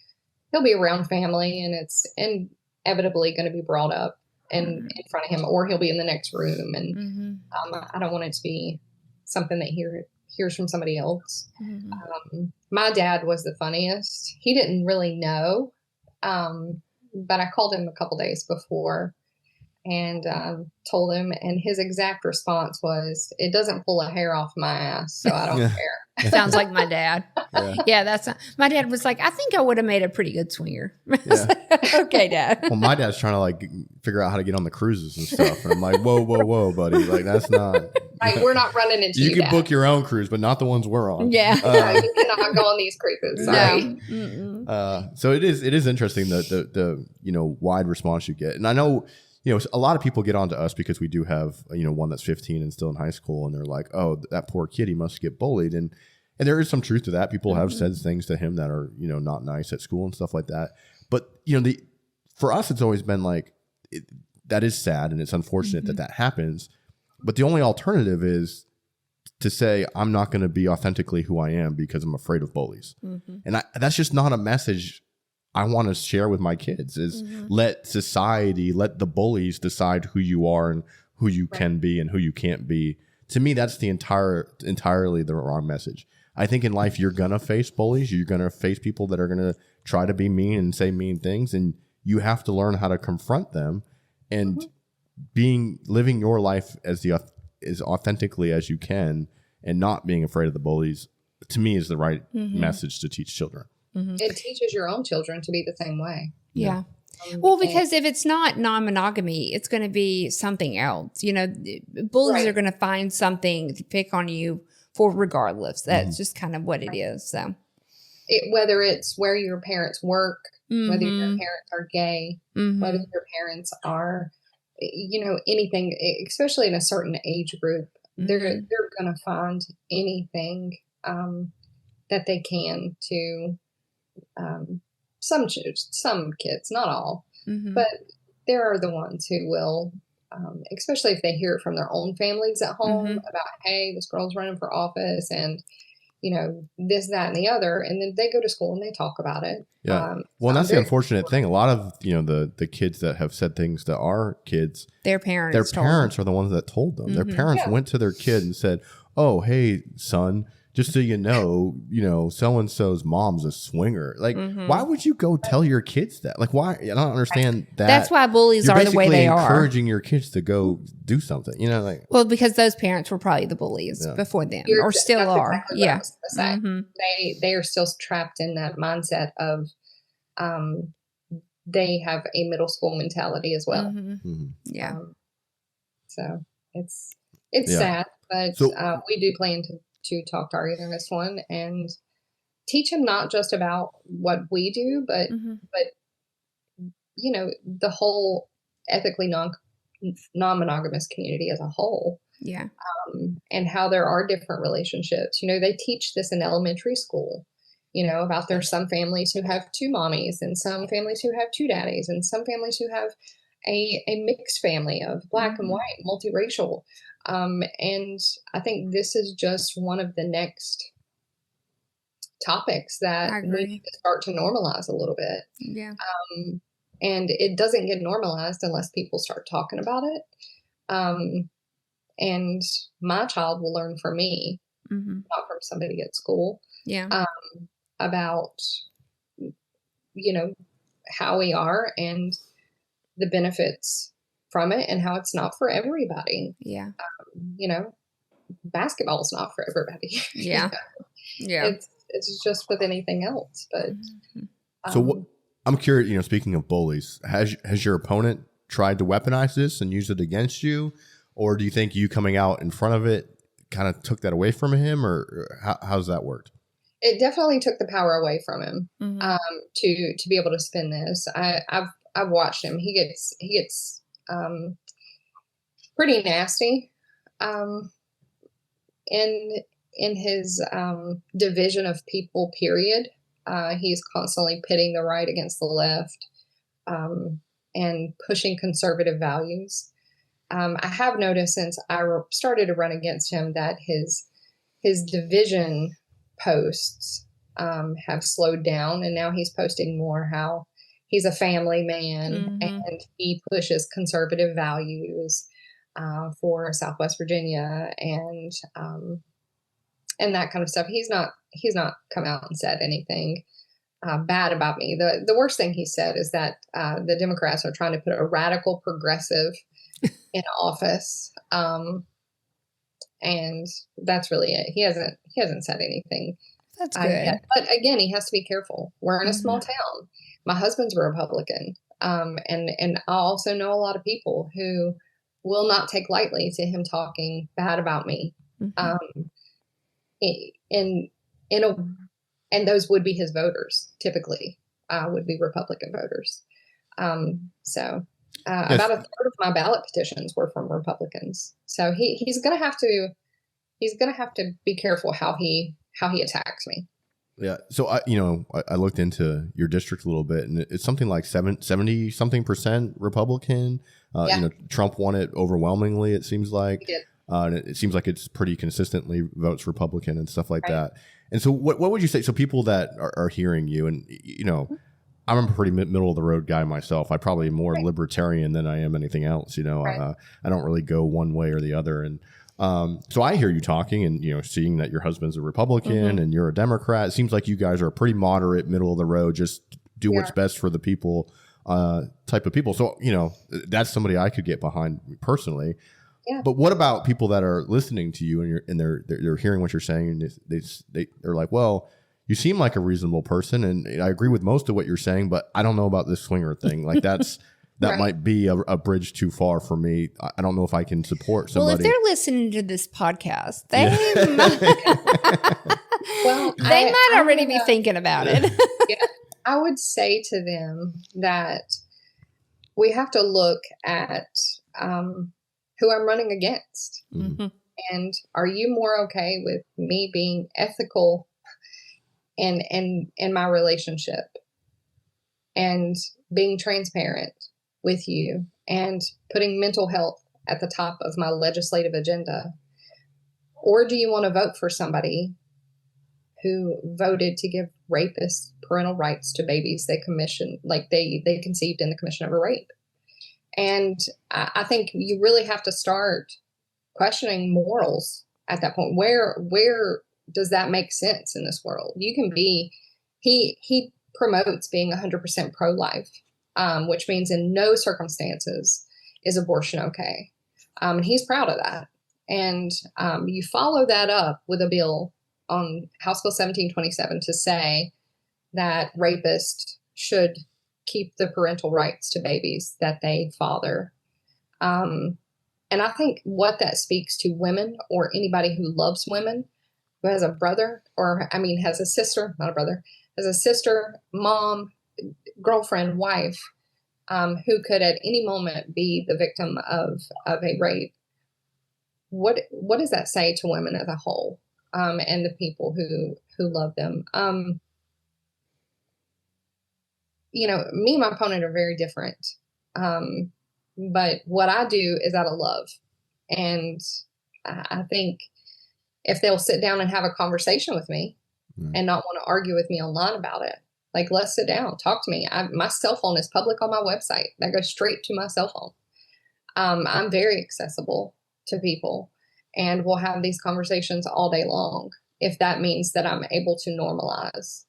he'll be around family and it's inevitably going to be brought up in front of him, or he'll be in the next room, and I don't want it to be something that he hears from somebody else. My dad was the funniest. He didn't really know, but I called him a couple days before and told him, and his exact response was, "It doesn't pull a hair off my ass, so I don't care." Sounds like my dad. My dad was like, "I think I would have made a pretty good swinger." Okay, Dad. Well, my dad's trying to figure out how to get on the cruises and stuff, and I'm like, whoa, buddy, that's not. We're not running into you. You can book your own cruise, but not the ones we're on. Yeah, you cannot go on these cruises. Sorry. No. So it is interesting the wide response you get, and I know. A lot of people get onto us because we do have, one that's 15 and still in high school, and they're like, oh, that poor kid, he must get bullied. And there is some truth to that. People have said things to him that are, not nice at school and stuff like that. But, for us, it's always been that is sad, and it's unfortunate that happens. But the only alternative is to say, I'm not going to be authentically who I am because I'm afraid of bullies. And that's just not a message I want to share with my kids is let the bullies decide who you are and who you can be and who you can't be. To me, that's the entirely the wrong message. I think in life, you're going to face bullies. You're going to face people that are going to try to be mean and say mean things. And you have to learn how to confront them and living your life as as authentically as you can and not being afraid of the bullies, to me, is the right message to teach children. It teaches your own children to be the same way. Yeah. Well, because if it's not non-monogamy, it's going to be something else. You know, bullies are going to find something to pick on you for regardless. That's just kind of what it is. So, whether it's where your parents work, whether your parents are gay, whether your parents are, you know, anything, especially in a certain age group, they're going to find anything that they can to. Some kids, not all, but there are the ones who will, especially if they hear it from their own families at home about, hey, this girl's running for office and, you know, this, that, and the other. And then they go to school and they talk about it. Yeah. Well, and that's the unfortunate thing. A lot of, you know, the kids that have said things to our kids, their parents are the ones that told them. Their parents went to their kid and said, oh, hey, son, just so you know, so-and-so's mom's a swinger. Like, why would you go tell your kids that? Like, why? I don't understand that. That's why bullies are the way they are. Encouraging your kids to go do something, you know, like. Well, because those parents were probably the bullies before them, or still are. Exactly they are still trapped in that mindset of, they have a middle school mentality as well. Yeah. So it's sad, but we do plan to talk to our youngest one and teach him not just about what we do, but you know, the whole ethically non-monogamous community as a whole. Yeah. And how there are different relationships. You know, they teach this in elementary school, you know, about there's some families who have two mommies and some families who have two daddies and some families who have a mixed family of black and white, multiracial. And I think this is just one of the next topics that we need to start to normalize a little bit. Yeah. And it doesn't get normalized unless people start talking about it. And my child will learn from me, not from somebody at school. Yeah. About, you know, how we are and the benefits from it and how it's not for everybody. Yeah. You know, basketball is not for everybody. Yeah. Yeah. It's just with anything else. But so I'm curious, you know, speaking of bullies, has your opponent tried to weaponize this and use it against you? Or do you think you coming out in front of it kind of took that away from him, or how's that worked? It definitely took the power away from him to be able to spin this. I've watched him. He gets pretty nasty in his division of people. Period. He's constantly pitting the right against the left and pushing conservative values. I have noticed since I started to run against him that his division posts have slowed down, and now he's posting more how he's a family man and he pushes conservative values for Southwest Virginia and that kind of stuff. He's not come out and said anything bad about me. The worst thing he said is that the Democrats are trying to put a radical progressive in office, and that's really it. He hasn't said anything. That's good. Yet. But again, he has to be careful. We're in a small town. My husband's a Republican, and I also know a lot of people who will not take lightly to him talking bad about me. And those would be his voters. Typically, would be Republican voters. About a third of my ballot petitions were from Republicans. So he's going to have to be careful how he attacks me. Yeah. So I looked into your district a little bit, and it's something like 70-something% Republican. You know, Trump won it overwhelmingly, it seems like. He did. And it seems like it's pretty consistently votes Republican and stuff like that. And so what would you say? So people that are hearing you, and, you know, I'm a pretty middle of the road guy myself. I'm probably more libertarian than I am anything else. You know, I don't really go one way or the other. And so I hear you talking and, you know, seeing that your husband's a Republican and you're a Democrat. It seems like you guys are a pretty moderate, middle of the road, just do what's best for the people type of people. So, you know, that's somebody I could get behind personally. Yeah. But what about people that are listening to you and they're hearing what you're saying and they're like, well, you seem like a reasonable person and I agree with most of what you're saying, but I don't know about this swinger thing. Like that right. might be a bridge too far for me. I don't know if I can support somebody. Well, if they're listening to this podcast, they might already be thinking about it. Yeah, I would say to them that we have to look at who I'm running against. Mm-hmm. And are you more okay with me being ethical in my relationship and being transparent with you and putting mental health at the top of my legislative agenda? Or do you want to vote for somebody who voted to give rapists parental rights to babies they conceived in the commission of a rape? And I think you really have to start questioning morals at that point. Where does that make sense in this world? You can be, he promotes being 100% pro-life, which means in no circumstances is abortion okay. And he's proud of that. And you follow that up with a bill on House Bill 1727 to say that rapists should keep the parental rights to babies that they father. And I think what that speaks to women or anybody who loves women, who has a brother has a sister, not a brother, has a sister, mom, girlfriend, wife, who could at any moment be the victim of a rape. What does that say to women as a whole, and the people who love them? Me and my opponent are very different. But what I do is out of love. And I think if they'll sit down and have a conversation with me and not want to argue with me online about it, like, let's sit down, talk to me. My cell phone is public on my website. That goes straight to my cell phone. I'm very accessible to people, and we'll have these conversations all day long if that means that I'm able to normalize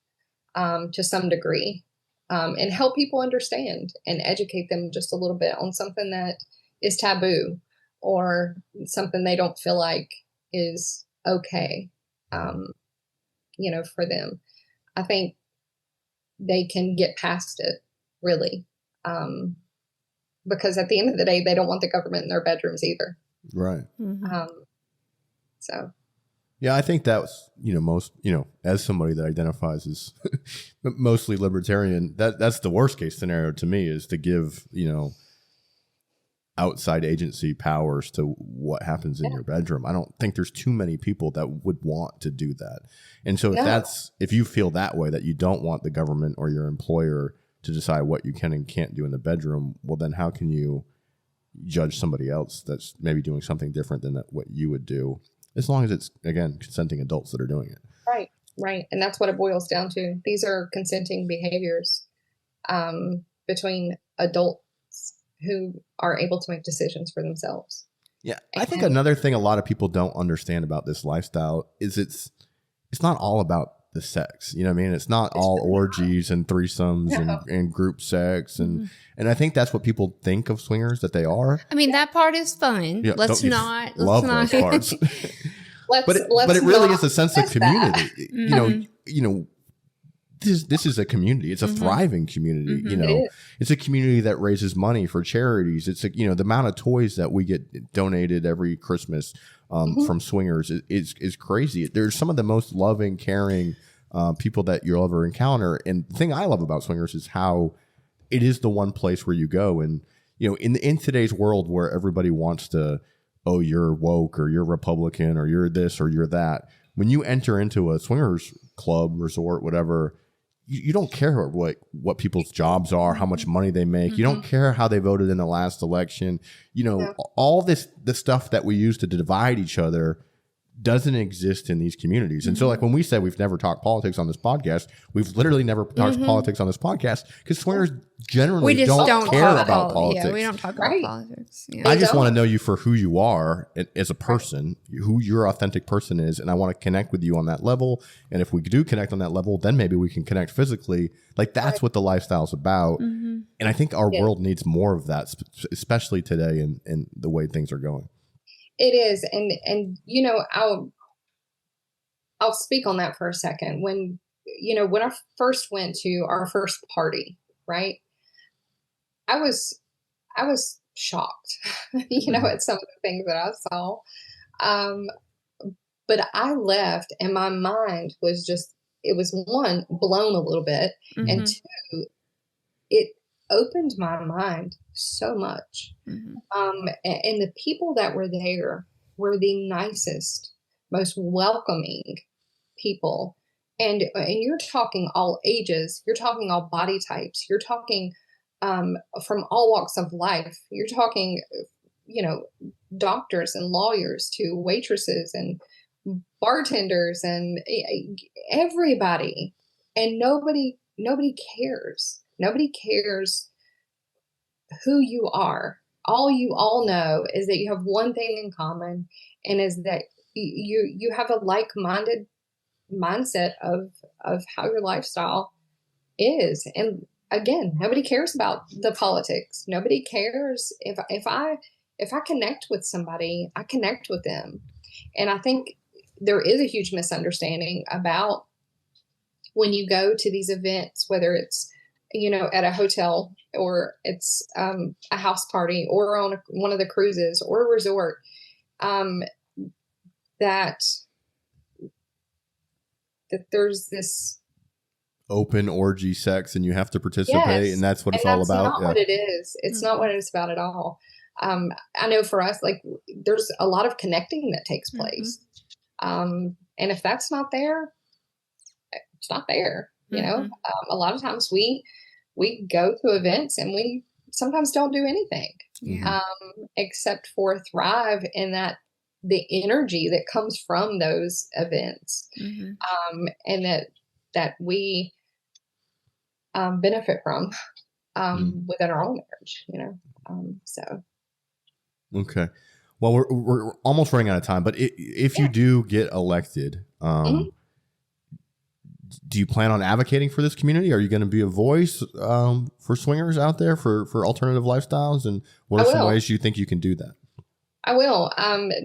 to some degree. And help people understand and educate them just a little bit on something that is taboo or something they don't feel like is okay, for them. I think they can get past it, really, because at the end of the day, they don't want the government in their bedrooms either. Right. Mm-hmm. Yeah, I think that's, most, as somebody that identifies as mostly libertarian, that's the worst case scenario to me, is to give, outside agency powers to what happens in your bedroom. I don't think there's too many people that would want to do that. And so if you feel that way, that you don't want the government or your employer to decide what you can and can't do in the bedroom, well, then how can you judge somebody else that's maybe doing something different than what you would do? As long as it's, again, consenting adults that are doing it. Right. And that's what it boils down to. These are consenting behaviors between adults who are able to make decisions for themselves. Yeah. I think another thing a lot of people don't understand about this lifestyle is it's not all about the sex. You know what I mean? It's not all orgies and threesomes and group sex. And I think that's what people think of swingers, that they are. I mean, that part is fun. Yeah, let's not. Those parts. But it really is a sense of community. This is a community. It's a thriving community. It's a community that raises money for charities. It's the amount of toys that we get donated every Christmas from swingers is crazy. There's some of the most loving, caring people that you'll ever encounter. And the thing I love about swingers is how it is the one place where you go. And in today's world where everybody wants to, oh, you're woke or you're Republican or you're this or you're that. When you enter into a swingers club, resort, whatever, you don't care what people's jobs are, how much money they make. You don't care how they voted in the last election. All the stuff that we use to divide each other doesn't exist in these communities. And so, like, when we say we've never talked politics on this podcast, we've literally never talked politics on this podcast, because swingers generally don't care about politics. Yeah, we don't talk about politics. Yeah. I just want to know you for who you are as a person, who your authentic person is, and I want to connect with you on that level. And if we do connect on that level, then maybe we can connect physically. Like, that's what the lifestyle's about. And I think our world needs more of that, especially today and the way things are going. It is. And, you know, I'll speak on that for a second. When I first went to our first party, right? I was shocked, at some of the things that I saw. But I left and my mind was it was one, blown a little bit. Mm-hmm. And two, it opened my mind so much. Mm-hmm. And the people that were there were the nicest, most welcoming people. And you're talking all ages, you're talking all body types, you're talking from all walks of life. You're talking, doctors and lawyers to waitresses and bartenders and everybody. And nobody cares. Nobody cares who you are. All you all know is that you have one thing in common, and is that you have a like-minded mindset of how your lifestyle is. And again, nobody cares about the politics. Nobody cares if I connect with somebody, I connect with them. And I think there is a huge misunderstanding about when you go to these events, whether it's, at a hotel or it's a house party or on one of the cruises or a resort, that there's this open orgy sex and you have to participate. Yes. And that's what it's all about. That's not what it is. It's not what it's about at all. I know for us, like, there's a lot of connecting that takes place. Mm-hmm. And if that's not there, it's not there. Mm-hmm. A lot of times we go to events and we sometimes don't do anything, except for thrive in that the energy that comes from those events, mm-hmm. And that we benefit from within our own marriage, so. Okay. Well, we're almost running out of time, but if you do get elected, mm-hmm. do you plan on advocating for this community? Are you going to be a voice for swingers out there for alternative lifestyles? And what are some ways you think you can do that? I will.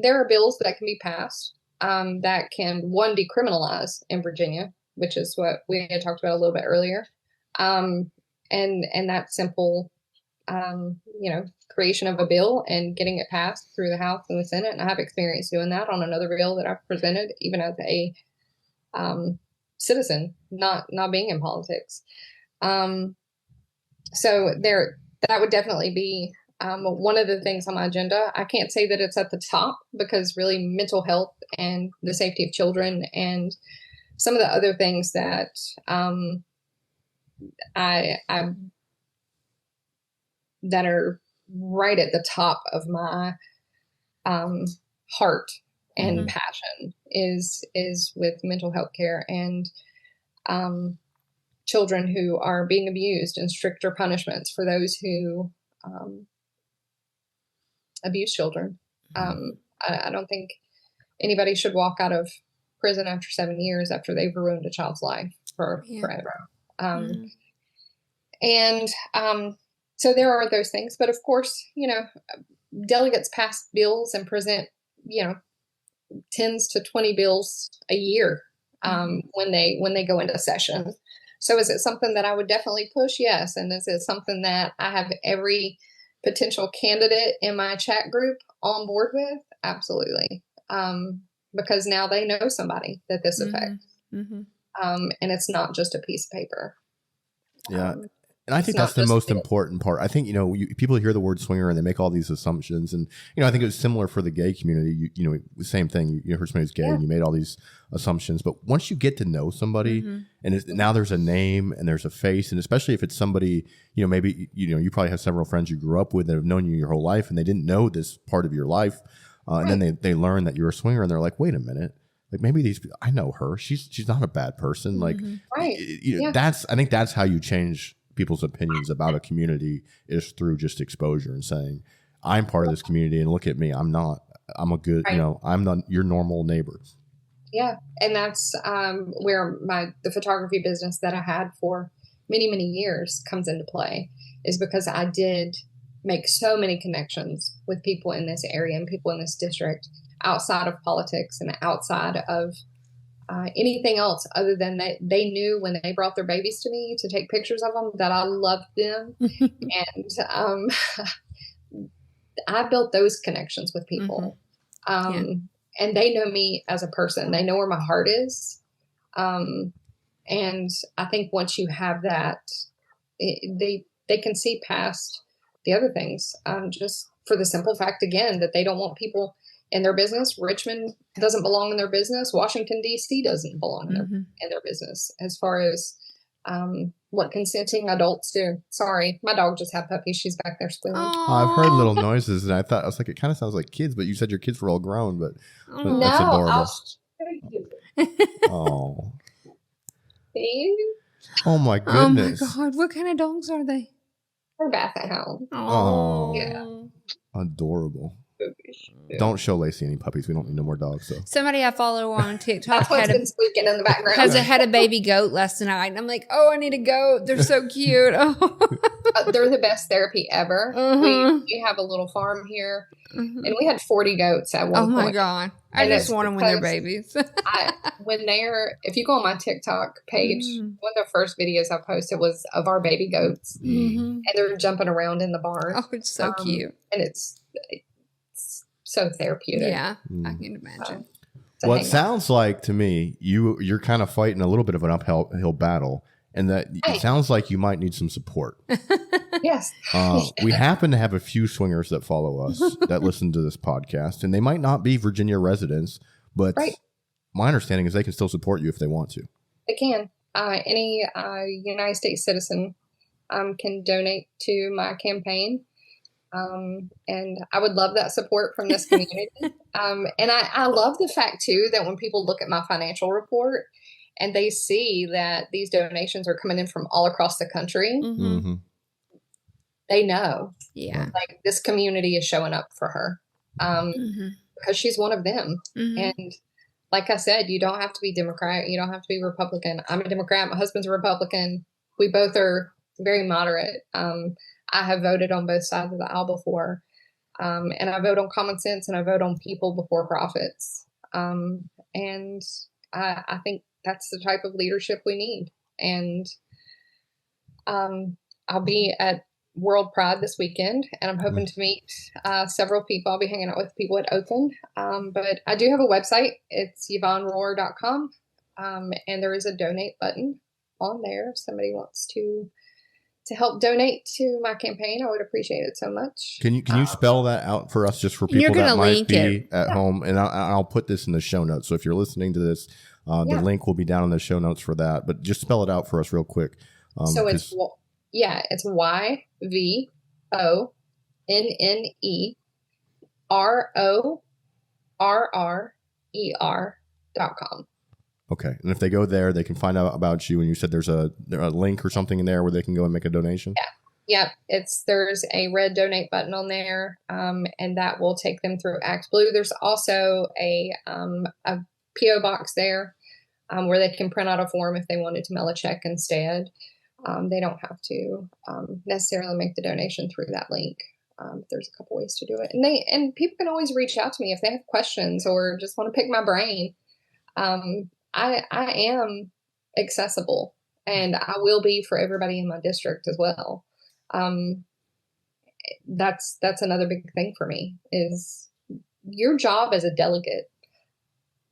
There are bills that can be passed that can, one, decriminalize in Virginia, which is what we had talked about a little bit earlier. And that simple, creation of a bill and getting it passed through the House and the Senate. And I have experience doing that on another bill that I've presented, even as a citizen, not being in politics. So that would definitely be one of the things on my agenda. I can't say that it's at the top because really mental health and the safety of children and some of the other things that that are right at the top of my heart and mm-hmm. passion is with mental health care and children who are being abused and stricter punishments for those who abuse children. I don't think anybody should walk out of prison after 7 years after they've ruined a child's life forever. So there are those things, but of course, delegates pass bills and present, 10 to 20 bills a year when they go into session. So is it something that I would definitely push? Yes. And is it something that I have every potential candidate in my chat group on board with? Absolutely. Because now they know somebody that this affects. Mm-hmm. And it's not just a piece of paper. Yeah. And I think that's the most important part. I think, people hear the word swinger and they make all these assumptions. And, I think it was similar for the gay community. The same thing. You heard somebody who's gay and you made all these assumptions. But once you get to know somebody mm-hmm. and now there's a name and there's a face, and especially if it's somebody, maybe, you probably have several friends you grew up with that have known you your whole life and they didn't know this part of your life. Right. And then they learn that you're a swinger and they're like, wait a minute. Like maybe I know her. She's not a bad person. Mm-hmm. Like, right. I think that's how you change people's opinions about a community, is through just exposure and saying, I'm part of this community and look at me. I'm a good, right. I'm not your normal neighbor. Yeah. And that's where the photography business that I had for many, many years comes into play, is because I did make so many connections with people in this area and people in this district outside of politics and outside of anything else other than that they knew when they brought their babies to me to take pictures of them that I loved them. And I built those connections with people. And they know me as a person. They know where my heart is. And I think once you have that, they can see past the other things, just for the simple fact, again, that they don't want people in their business. Richmond doesn't belong in their business. Washington, D.C. doesn't belong in their business as far as what consenting adults do. Sorry, my dog just had puppies. She's back there squealing. I've heard little noises, and I was like, it kind of sounds like kids, but you said your kids were all grown, but No, that's adorable. I'll show you. Oh. See? Oh my goodness. Oh my God. What kind of dogs are they? They're Basset Hound. Oh. Yeah. Adorable. Don't show Lacy any puppies. We don't need no more dogs. So Somebody I follow on TikTok That's what's been squeaking in the background. had a baby goat last night. And I'm like, oh, I need a goat. They're so cute. They're the best therapy ever. We have a little farm here, and we had 40 goats at one point. Oh my God. I just want them when they're babies. If you go on my TikTok page, one of the first videos I posted was of our baby goats, and they're jumping around in the barn. Oh, it's so cute. And it's so therapeutic. Yeah, I can imagine. Well, it sounds like to me you're kind of fighting a little bit of an uphill battle, and that it sounds like you might need some support. Yes. We happen to have a few swingers that follow us that listen to this podcast, and they might not be Virginia residents, but my understanding is they can still support you if they want to. They can. Any United States citizen can donate to my campaign. And I would love that support from this community. And I love the fact too, that when people look at my financial report and they see that these donations are coming in from all across the country, they know, like this community is showing up for her, because she's one of them. And like I said, you don't have to be Democrat. You don't have to be Republican. I'm a Democrat. My husband's a Republican. We both are very moderate. I have voted on both sides of the aisle before. And I vote on common sense, and I vote on people before profits. And I think that's the type of leadership we need. And I'll be at World Pride this weekend, and I'm hoping to meet several people. I'll be hanging out with people at Oakland. But I do have a website. It's YvonneRorrer.com. And there is a donate button on there if somebody wants to help donate to my campaign. I would appreciate it so much. Can you spell that out for us, just for people that might be at home? And I'll put this in the show notes. So if you're listening to this, the link will be down in the show notes for that. But just spell it out for us real quick. So it's YvonneRorrer.com. Okay. And if they go there, they can find out about you. And you said there's a link or something in there where they can go and make a donation? Yeah. There's a red donate button on there, and that will take them through ActBlue. There's also a P.O. box there where they can print out a form if they wanted to mail a check instead. They don't have to necessarily make the donation through that link. There's a couple ways to do it. And people can always reach out to me if they have questions or just want to pick my brain. I am accessible, and I will be for everybody in my district as well. That's another big thing for me is your job as a delegate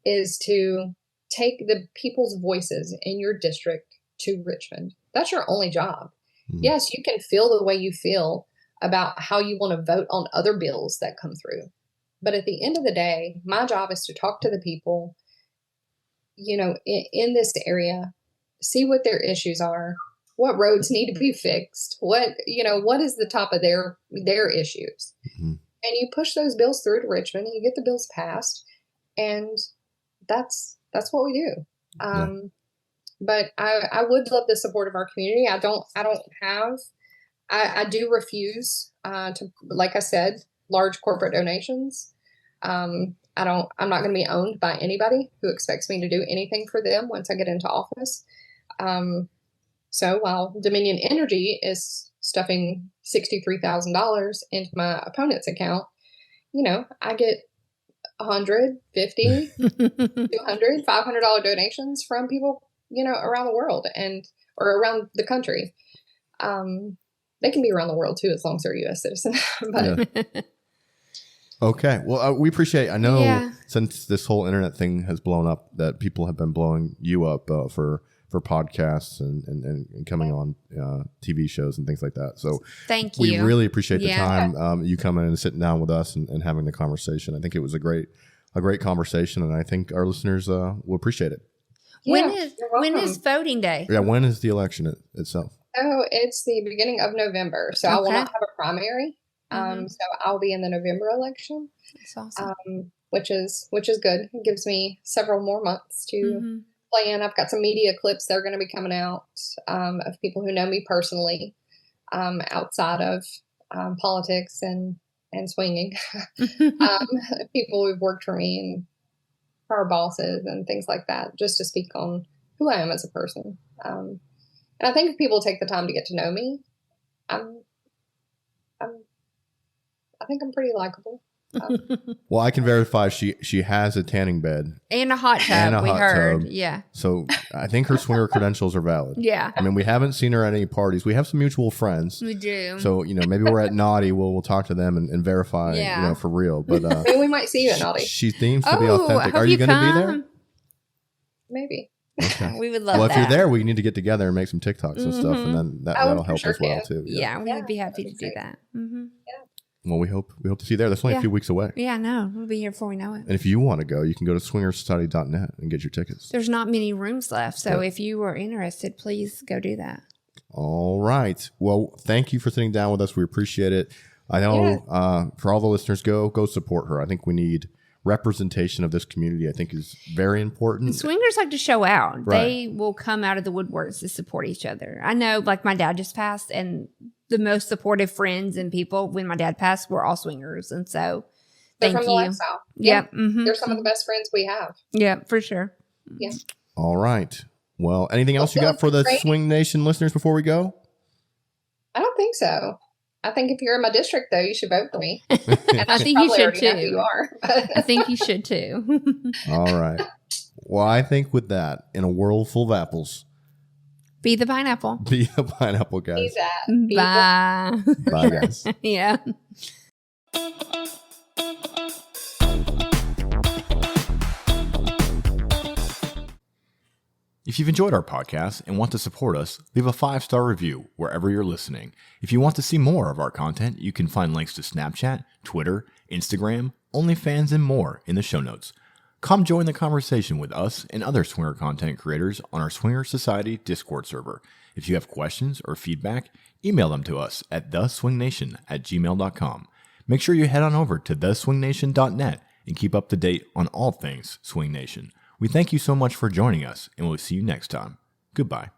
is to take the people's voices in your district to Richmond. That's your only job. Yes, you can feel the way you feel about how you want to vote on other bills that come through. But at the end of the day, my job is to talk to the people, in this area, see what their issues are, what roads need to be fixed, what is the top of their issues. And you push those bills through to Richmond and you get the bills passed, and that's what we do. But I would love the support of our community. I do refuse to, like I said, large corporate donations. I'm not going to be owned by anybody who expects me to do anything for them once I get into office. So while Dominion Energy is stuffing $63,000 into my opponent's account, I get $100, $50, $200, $500 donations from people, around the world or around the country. They can be around the world too, as long as they're a U.S. citizen. But yeah. Okay. Well, we appreciate, I know since this whole internet thing has blown up that people have been blowing you up for podcasts and coming on TV shows and things like that. So thank you. We really appreciate the time you coming and sitting down with us and having the conversation. I think it was a great conversation, and I think our listeners will appreciate it. When is voting day? Yeah, when is the election itself? Oh, it's the beginning of November. So I will not have a primary. So I'll be in the November election. That's awesome. Which is good. It gives me several more months to play in. I've got some media clips that are going to be coming out of people who know me personally outside of politics and swinging. People who've worked for me and our bosses and things like that, just to speak on who I am as a person. And I think if people take the time to get to know me, I think I'm pretty likable. Well, I can verify she has a tanning bed and a hot tub. We heard, yeah. So I think her swinger credentials are valid. Yeah. I mean, we haven't seen her at any parties. We have some mutual friends. We do. So maybe we're at Naughty. We'll talk to them and verify. For real. But maybe we might see you at Naughty. She seems to be authentic. Are you going to be there? Maybe. Okay. We would love that. Well, if you're there, we need to get together and make some TikToks and stuff, and then that'll help as well too. Yeah, we would be happy to do that. Mm-hmm. Yeah. Well, we hope to see you there. That's only a few weeks away. Yeah, no, we'll be here before we know it. And if you want to go, you can go to swingersociety.net and get your tickets. There's not many rooms left, so if you are interested, please go do that. All right. Well, thank you for sitting down with us. We appreciate it. I know for all the listeners, go support her. I think we need representation of this community. I think is very important. Swingers like to show out. Right. They will come out of the woodworks to support each other. I know, like my dad just passed, and the most supportive friends and people when my dad passed were all swingers, and so they're from the lifestyle. Yep. Yeah. They're some of the best friends we have. Yeah, for sure. Yeah. All right. Well, anything else you got for the Swing Nation listeners before we go? I don't think so. I think if you're in my district, though, you should vote for me. And I think you should too. You are. I think you should too. All right. Well, I think with that, in a world full of apples, be the pineapple. Be the pineapple, guys. Be that. Bye. Bye, guys. Yeah. If you've enjoyed our podcast and want to support us, leave a 5-star review wherever you're listening. If you want to see more of our content, you can find links to Snapchat, Twitter, Instagram, OnlyFans, and more in the show notes. Come join the conversation with us and other swinger content creators on our Swinger Society Discord server. If you have questions or feedback, email them to us at theswingnation@gmail.com. Make sure you head on over to theswingnation.net and keep up to date on all things Swing Nation. We thank you so much for joining us, and we'll see you next time. Goodbye.